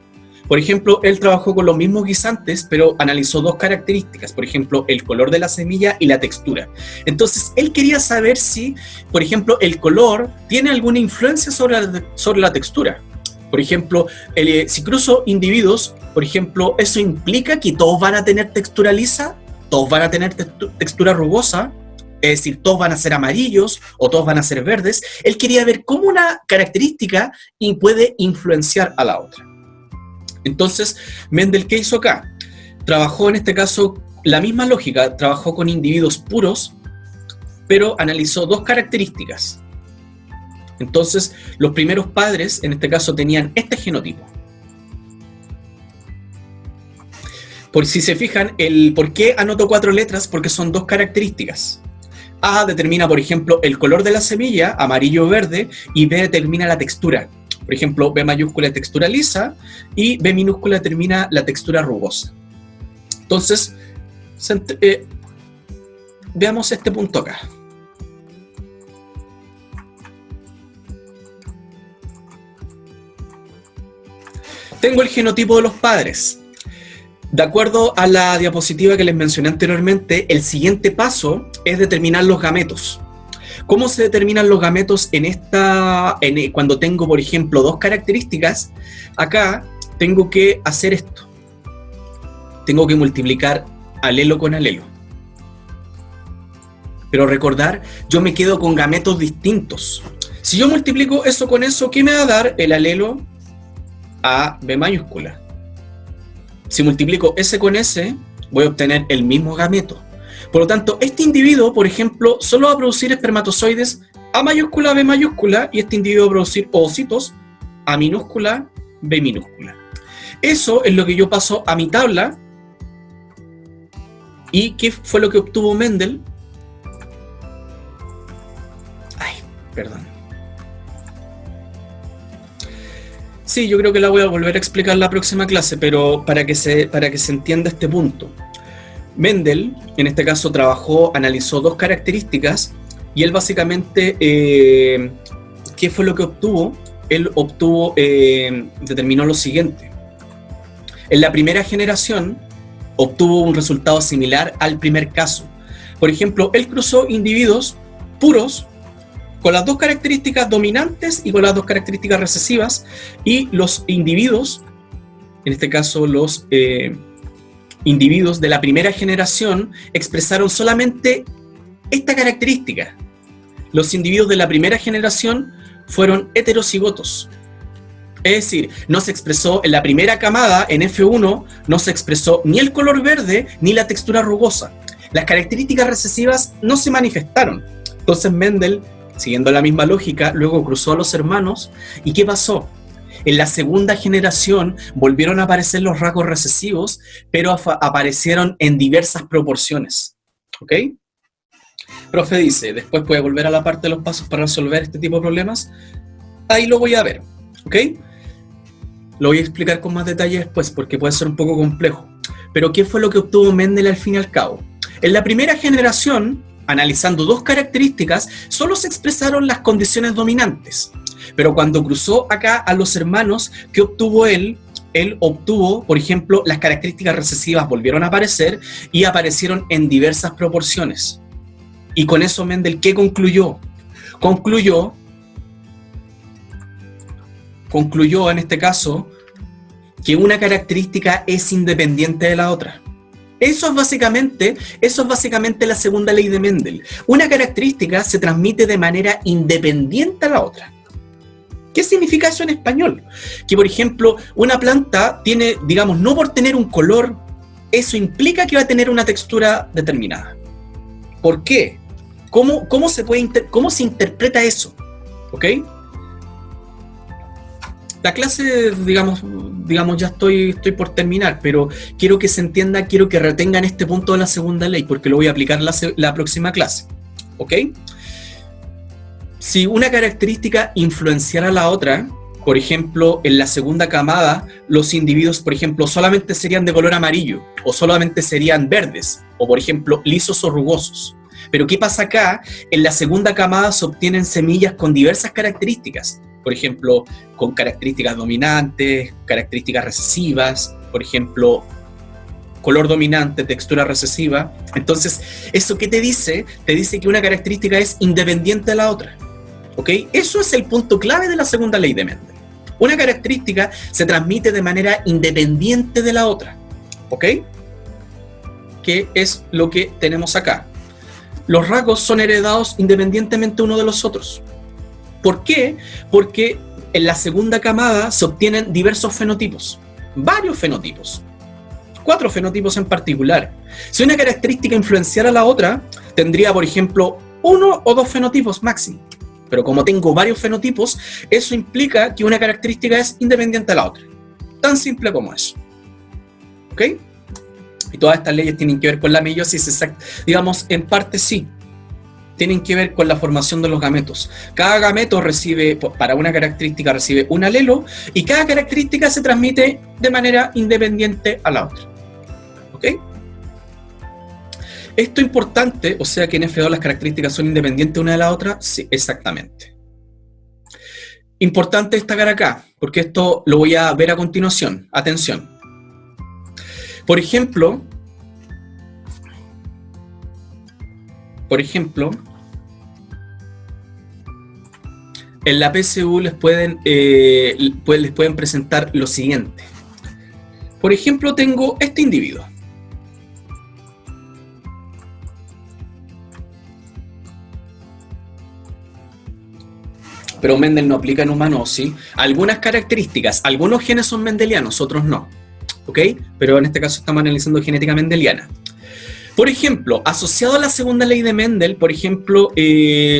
Por ejemplo, él trabajó con los mismos guisantes, pero analizó dos características, por ejemplo, el color de la semilla y la textura. Entonces, él quería saber si, por ejemplo, el color tiene alguna influencia sobre la textura. Por ejemplo, si cruzo individuos, por ejemplo, ¿eso implica que todos van a tener textura lisa? ¿Todos van a tener textura rugosa? Es decir, todos van a ser amarillos o todos van a ser verdes. Él quería ver cómo una característica puede influenciar a la otra. Entonces, Mendel, ¿qué hizo acá? Trabajó en este caso la misma lógica, trabajó con individuos puros, pero analizó dos características. Entonces, los primeros padres, en este caso, tenían este genotipo. Por si se fijan, ¿por qué anoto 4 letras? Porque son dos características. A determina, por ejemplo, el color de la semilla, amarillo o verde, y B determina la textura. Por ejemplo, B mayúscula textura lisa y B minúscula determina la textura rugosa. Entonces, veamos este punto acá. Tengo el genotipo de los padres. De acuerdo a la diapositiva que les mencioné anteriormente, el siguiente paso es determinar los gametos. ¿Cómo se determinan los gametos cuando tengo, por ejemplo, dos características? Acá tengo que hacer esto. Tengo que multiplicar alelo con alelo. Pero recordar, yo me quedo con gametos distintos. Si yo multiplico eso con eso, ¿qué me va a dar el alelo a B mayúscula? Si multiplico S con S, voy a obtener el mismo gameto. Por lo tanto, este individuo, por ejemplo, solo va a producir espermatozoides A mayúscula, B mayúscula, y este individuo va a producir ovocitos A minúscula, B minúscula. Eso es lo que yo paso a mi tabla. ¿Y qué fue lo que obtuvo Mendel? Perdón. Sí, yo creo que la voy a volver a explicar en la próxima clase, pero para que se entienda este punto. Mendel, en este caso, analizó dos características y él básicamente, ¿qué fue lo que obtuvo? Él determinó lo siguiente. En la primera generación obtuvo un resultado similar al primer caso. Por ejemplo, él cruzó individuos puros con las dos características dominantes y con las dos características recesivas, y los individuos, en este caso los individuos de la primera generación, expresaron solamente esta característica. Los individuos de la primera generación fueron heterocigotos. Es decir, no se expresó en la primera camada, en F1, no se expresó ni el color verde ni la textura rugosa. Las características recesivas no se manifestaron. Entonces Mendel, siguiendo la misma lógica, luego cruzó a los hermanos. ¿Y qué pasó? En la segunda generación volvieron a aparecer los rasgos recesivos, pero aparecieron en diversas proporciones. ¿Ok? Profe dice, después puede volver a la parte de los pasos para resolver este tipo de problemas. Ahí lo voy a ver. ¿Ok? Lo voy a explicar con más detalle después, porque puede ser un poco complejo. Pero ¿qué fue lo que obtuvo Mendel al fin y al cabo? En la primera generación, analizando dos características, solo se expresaron las condiciones dominantes. Pero cuando cruzó acá a los hermanos, ¿qué obtuvo él? Él obtuvo, por ejemplo, las características recesivas volvieron a aparecer y aparecieron en diversas proporciones. Y con eso Mendel, ¿qué concluyó? Concluyó en este caso que una característica es independiente de la otra. Eso es básicamente la segunda ley de Mendel. Una característica se transmite de manera independiente a la otra. ¿Qué significa eso en español? Que, por ejemplo, una planta tiene, digamos, no por tener un color, eso implica que va a tener una textura determinada. ¿Por qué? ¿Cómo se interpreta eso? ¿Ok? La clase, digamos ya estoy por terminar, pero quiero que se entienda, quiero que retengan este punto de la segunda ley, porque lo voy a aplicar la próxima clase. ¿Ok? Si una característica influenciara a la otra, por ejemplo, en la segunda camada, los individuos, por ejemplo, solamente serían de color amarillo, o solamente serían verdes, o por ejemplo, lisos o rugosos. Pero ¿qué pasa acá? En la segunda camada se obtienen semillas con diversas características. por ejemplo, con características dominantes, características recesivas, por ejemplo, color dominante, textura recesiva. Entonces, ¿eso qué te dice? Te dice que una característica es independiente de la otra. ¿Ok? Eso es el punto clave de la segunda ley de Mendel. Una característica se transmite de manera independiente de la otra. ¿Ok? ¿Qué es lo que tenemos acá? Los rasgos son heredados independientemente uno de los otros. ¿Por qué? Porque en la segunda camada se obtienen diversos fenotipos, varios fenotipos, 4 fenotipos en particular. Si una característica influenciara a la otra, tendría, por ejemplo, 1 o 2 fenotipos máximo. Pero como tengo varios fenotipos, eso implica que una característica es independiente de la otra. Tan simple como eso. ¿Ok? Y todas estas leyes tienen que ver con la meiosis, digamos, en parte sí. Tienen que ver con la formación de los gametos. Cada gameto recibe, para una característica recibe un alelo, y cada característica se transmite de manera independiente a la otra. ¿Ok? ¿Esto es importante? O sea que en F2 las características son independientes una de la otra. Sí, exactamente. Importante destacar acá, porque esto lo voy a ver a continuación. Atención. Por ejemplo, en la PSU les pueden presentar lo siguiente. Por ejemplo, tengo este individuo. Pero Mendel no aplica en humanos, ¿sí? Algunas características, algunos genes son mendelianos, otros no. ¿Ok? Pero en este caso estamos analizando genética mendeliana. Por ejemplo, asociado a la segunda ley de Mendel, por ejemplo,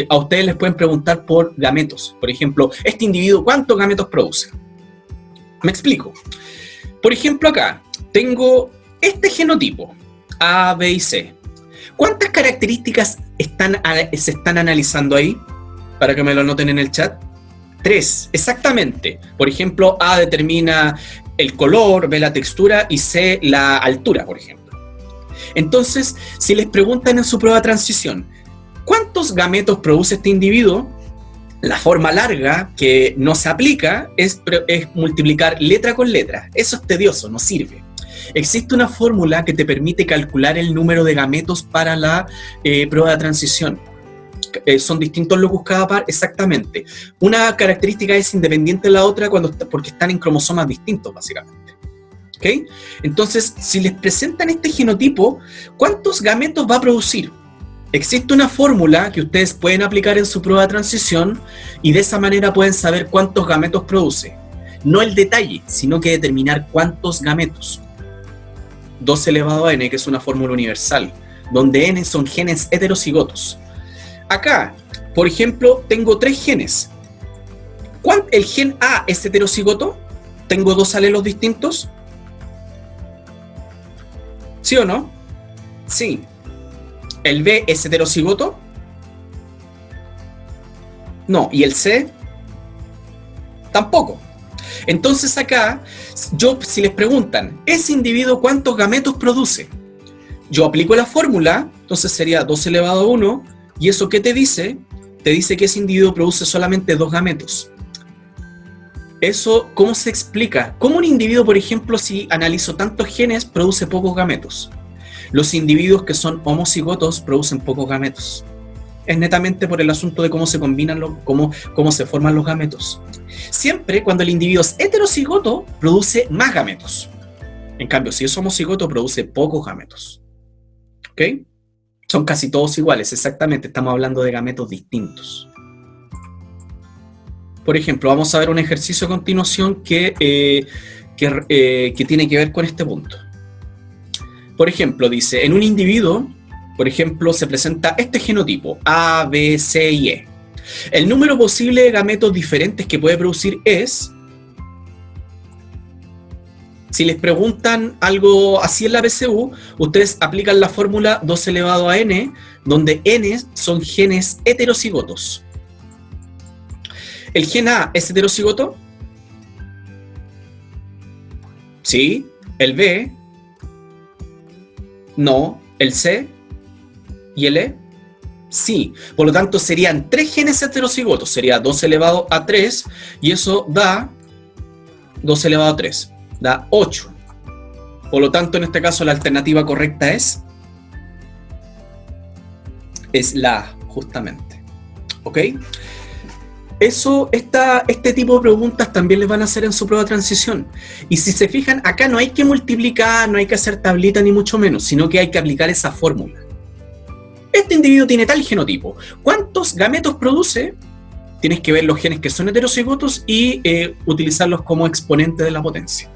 a ustedes les pueden preguntar por gametos. Por ejemplo, este individuo, ¿cuántos gametos produce? Me explico. Por ejemplo, acá tengo este genotipo, A, B y C. ¿Cuántas características se están analizando ahí? Para que me lo anoten en el chat. 3, exactamente. Por ejemplo, A determina el color, B la textura y C la altura, por ejemplo. Entonces, si les preguntan en su prueba de transición, ¿cuántos gametos produce este individuo? La forma larga, que no se aplica, es multiplicar letra con letra. Eso es tedioso, no sirve. Existe una fórmula que te permite calcular el número de gametos para la prueba de transición. Son distintos locus cada par, exactamente. Una característica es independiente de la otra porque están en cromosomas distintos, básicamente. ¿Okay? Entonces, si les presentan este genotipo, ¿cuántos gametos va a producir? Existe una fórmula que ustedes pueden aplicar en su prueba de transición y de esa manera pueden saber cuántos gametos produce. No el detalle, sino que determinar cuántos gametos. 2 elevado a n, que es una fórmula universal, donde n son genes heterocigotos. Acá, por ejemplo, tengo 3 genes. ¿El gen A es heterocigoto? ¿Tengo 2 alelos distintos? ¿Sí o no? Sí. ¿El B es heterocigoto? No. ¿Y el C? Tampoco. Entonces acá, si les preguntan, ¿ese individuo cuántos gametos produce? Yo aplico la fórmula, entonces sería 2 elevado a 1, ¿y eso qué te dice? Te dice que ese individuo produce solamente 2 gametos. Eso, ¿cómo se explica? ¿Cómo un individuo, por ejemplo, si analizo tantos genes, produce pocos gametos? Los individuos que son homocigotos producen pocos gametos. Es netamente por el asunto de cómo se combinan, cómo se forman los gametos. Siempre cuando el individuo es heterocigoto, produce más gametos. En cambio, si es homocigoto, produce pocos gametos. ¿Ok? Son casi todos iguales, exactamente. Estamos hablando de gametos distintos. Por ejemplo, vamos a ver un ejercicio a continuación que tiene que ver con este punto. Por ejemplo, dice, en un individuo, por ejemplo, se presenta este genotipo, A, B, C y E. El número posible de gametos diferentes que puede producir es... Si les preguntan algo así en la PSU, ustedes aplican la fórmula 2 elevado a n, donde n son genes heterocigotos. ¿El gen A es heterocigoto? Sí. ¿El B? No. ¿El C? ¿Y el E? Sí, por lo tanto serían 3 genes heterocigotos, sería 2 elevado a 3, y eso da 2 elevado a 3, da 8. Por lo tanto, en este caso la alternativa correcta es la A, justamente. ¿Ok? Este tipo de preguntas también les van a hacer en su prueba de transición. Y si se fijan, acá no hay que multiplicar, no hay que hacer tablita ni mucho menos, sino que hay que aplicar esa fórmula. Este individuo tiene tal genotipo. ¿Cuántos gametos produce? Tienes que ver los genes que son heterocigotos y utilizarlos como exponente de la potencia.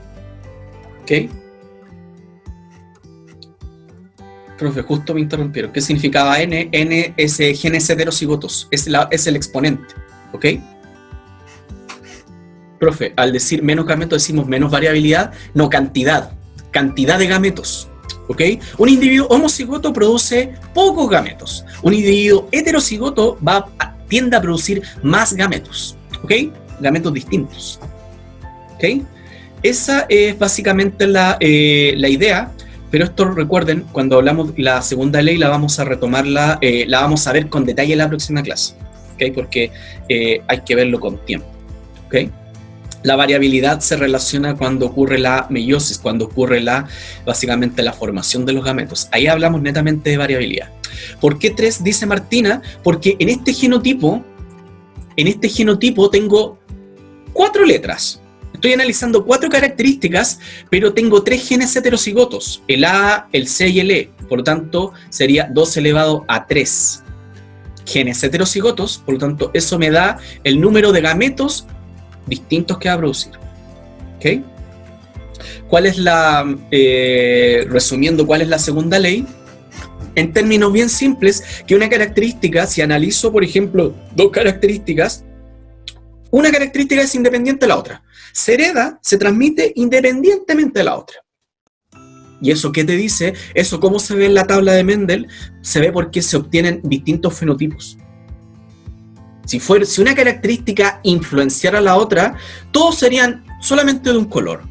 ¿Ok? Profe, justo me interrumpieron. ¿Qué significaba N? N es genes heterocigotos. Es el exponente. ¿Ok? Profe, al decir menos gametos decimos menos variabilidad, no cantidad. Cantidad de gametos. ¿Ok? Un individuo homocigoto produce pocos gametos. Un individuo heterocigoto tiende a producir más gametos. ¿Ok? Gametos distintos. ¿Ok? Esa es básicamente la idea. Pero esto, recuerden, cuando hablamos de la segunda ley, la vamos a retomarla, la vamos a ver con detalle en la próxima clase, ¿okay? Porque hay que verlo con tiempo, ¿okay? La variabilidad se relaciona cuando ocurre la meiosis, cuando ocurre básicamente la formación de los gametos. Ahí hablamos netamente de variabilidad. ¿Por qué 3? Dice Martina, porque en este genotipo tengo 4 letras. Estoy analizando 4 características, pero tengo 3 genes heterocigotos, el A, el C y el E. Por lo tanto, sería 2 elevado a 3 genes heterocigotos. Por lo tanto, eso me da el número de gametos distintos que va a producir. ¿Ok? ¿Cuál es resumiendo, cuál es la segunda ley? En términos bien simples, que una característica, si analizo, por ejemplo, 2 características, una característica es independiente de la otra. Se hereda, se transmite independientemente de la otra. ¿Y eso qué te dice? Eso, ¿cómo se ve en la tabla de Mendel? Se ve porque se obtienen distintos fenotipos. Si una característica influenciara a la otra, todos serían solamente de un color.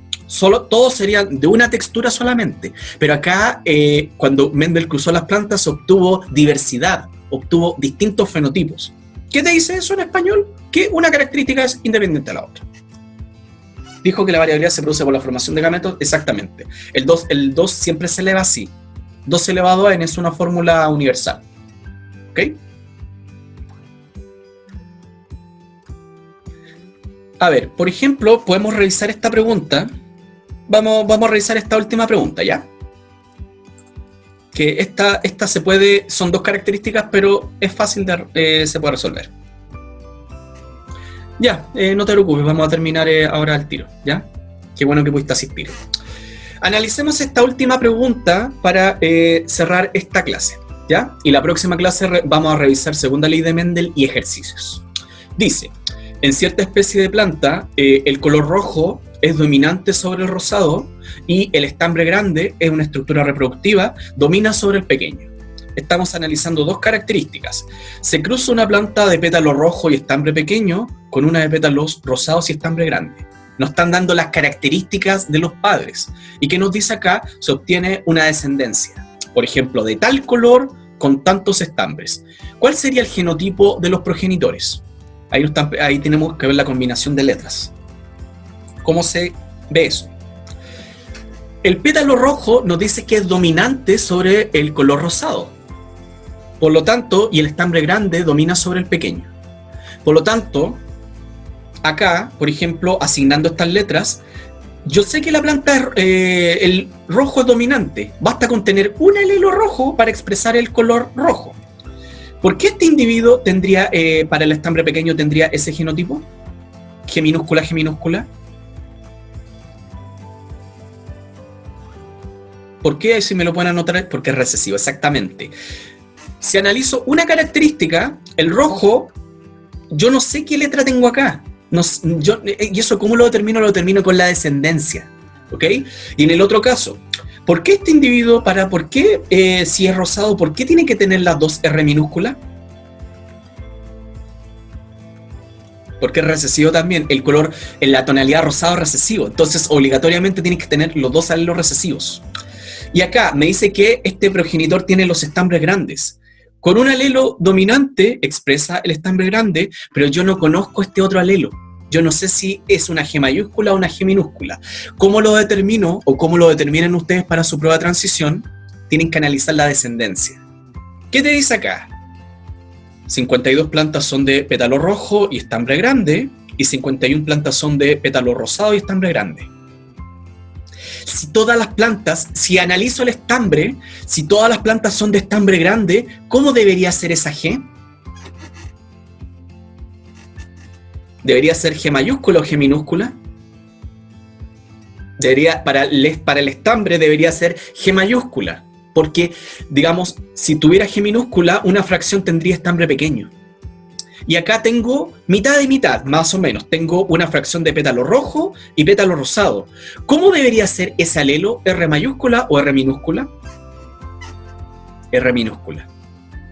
Todos serían de una textura solamente. Pero acá, cuando Mendel cruzó las plantas, obtuvo diversidad, obtuvo distintos fenotipos. ¿Qué te dice eso en español? Que una característica es independiente de la otra. Dijo que la variabilidad se produce por la formación de gametos. Exactamente. El 2 siempre se eleva así. 2 elevado a n es una fórmula universal. ¿Ok? A ver, por ejemplo, podemos revisar esta pregunta. Vamos a revisar esta última pregunta, ¿ya? Que esta se puede, son 2 características, pero es fácil se puede resolver. Ya, no te preocupes, vamos a terminar ahora al tiro, ¿ya? Qué bueno que pudiste asistir. Analicemos esta última pregunta para cerrar esta clase, ¿ya? Y la próxima clase vamos a revisar segunda ley de Mendel y ejercicios. Dice, en cierta especie de planta, el color rojo es dominante sobre el rosado y el estambre grande es una estructura reproductiva, domina sobre el pequeño. Estamos analizando 2 características. Se cruza una planta de pétalo rojo y estambre pequeño con una de pétalos rosados y estambre grande. Nos están dando las características de los padres. ¿Y qué nos dice acá? Se obtiene una descendencia. Por ejemplo, de tal color con tantos estambres. ¿Cuál sería el genotipo de los progenitores? Ahí tenemos que ver la combinación de letras. ¿Cómo se ve eso? El pétalo rojo nos dice que es dominante sobre el color rosado. Por lo tanto, y el estambre grande domina sobre el pequeño. Por lo tanto, acá, por ejemplo, asignando estas letras, yo sé que la planta, el rojo es dominante. Basta con tener un alelo rojo para expresar el color rojo. ¿Por qué este individuo tendría, para el estambre pequeño, tendría ese genotipo? G minúscula, G minúscula. ¿Por qué? Si me lo pueden anotar, porque es recesivo, exactamente. Si analizo una característica, el rojo, yo no sé qué letra tengo acá. Y eso, ¿cómo lo determino? Lo determino con la descendencia. ¿Ok? Y en el otro caso, ¿por qué este individuo, si es rosado, por qué tiene que tener las 2 R minúsculas? Porque es recesivo también. El color, en la tonalidad rosado es recesivo. Entonces, obligatoriamente tienes que tener los 2 alelos recesivos. Y acá me dice que este progenitor tiene los estambres grandes. Con un alelo dominante expresa el estambre grande, pero yo no conozco este otro alelo. Yo no sé si es una G mayúscula o una G minúscula. ¿Cómo lo determino o cómo lo determinan ustedes para su prueba de transición? Tienen que analizar la descendencia. ¿Qué te dice acá? 52 plantas son de pétalo rojo y estambre grande, y 51 plantas son de pétalo rosado y estambre grande. Si todas las plantas, si analizo el estambre, si todas las plantas son de estambre grande, ¿cómo debería ser esa G? ¿Debería ser G mayúscula o G minúscula? Para el estambre debería ser G mayúscula, porque, digamos, si tuviera G minúscula, una fracción tendría estambre pequeño. Y acá tengo mitad y mitad, más o menos. Tengo una fracción de pétalo rojo y pétalo rosado. ¿Cómo debería ser ese alelo? ¿R mayúscula o R minúscula? R minúscula.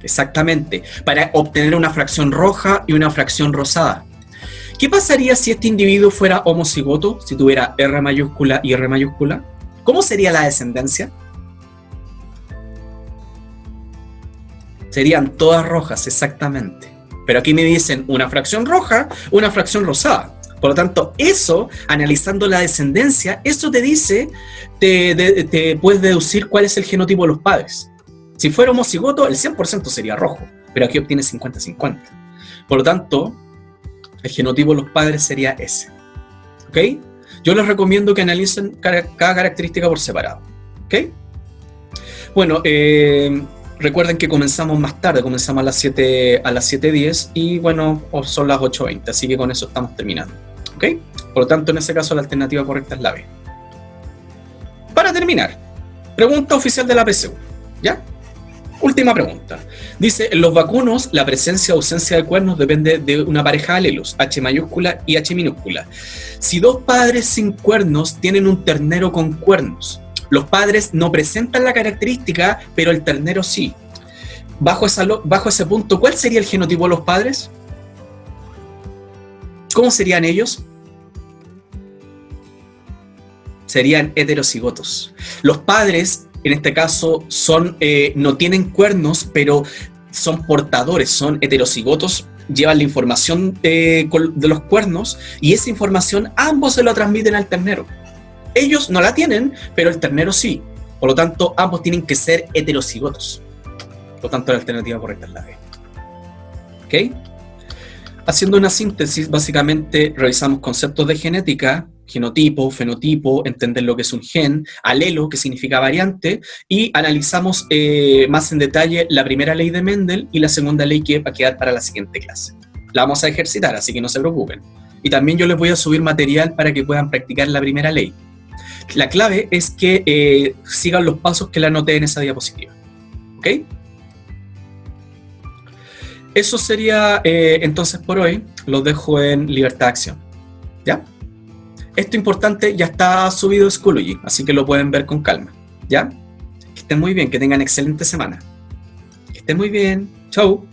Exactamente. Para obtener una fracción roja y una fracción rosada. ¿Qué pasaría si este individuo fuera homocigoto? Si tuviera R mayúscula y R mayúscula. ¿Cómo sería la descendencia? Serían todas rojas, exactamente. Pero aquí me dicen una fracción roja, una fracción rosada. Por lo tanto, eso, analizando la descendencia, eso te dice, te puedes deducir cuál es el genotipo de los padres. Si fuera homocigoto, el 100% sería rojo, pero aquí obtienes 50-50. Por lo tanto, el genotipo de los padres sería ese. ¿Ok? Yo les recomiendo que analicen cada característica por separado. ¿Ok? Bueno, recuerden que comenzamos más tarde, comenzamos a las 7:10 y bueno, son las 8:20, así que con eso estamos terminando. ¿Ok? Por lo tanto, en ese caso la alternativa correcta es la B. Para terminar, pregunta oficial de la PSU, ¿ya? Última pregunta. Dice, en los vacunos la presencia o ausencia de cuernos depende de una pareja de alelos, H mayúscula y H minúscula. Si dos padres sin cuernos tienen un ternero con cuernos, los padres no presentan la característica, pero el ternero sí. Bajo ese punto, ¿cuál sería el genotipo de los padres? ¿Cómo serían ellos? Serían heterocigotos. Los padres, en este caso, no tienen cuernos, pero son portadores, son heterocigotos, llevan la información de los cuernos y esa información ambos se lo transmiten al ternero. Ellos no la tienen, pero el ternero sí. Por lo tanto, ambos tienen que ser heterocigotos. Por lo tanto, la alternativa correcta es la B. ¿Ok? Haciendo una síntesis, básicamente revisamos conceptos de genética, genotipo, fenotipo, entender lo que es un gen, alelo, que significa variante, y analizamos más en detalle la primera ley de Mendel y la segunda ley que va a quedar para la siguiente clase. La vamos a ejercitar, así que no se preocupen. Y también yo les voy a subir material para que puedan practicar la primera ley. La clave es que sigan los pasos que le anoté en esa diapositiva. ¿Ok? Eso sería entonces por hoy. Los dejo en libertad de acción. ¿Ya? Esto importante ya está subido a Schoology, así que lo pueden ver con calma. ¿Ya? Que estén muy bien, que tengan excelente semana. Que estén muy bien. Chau.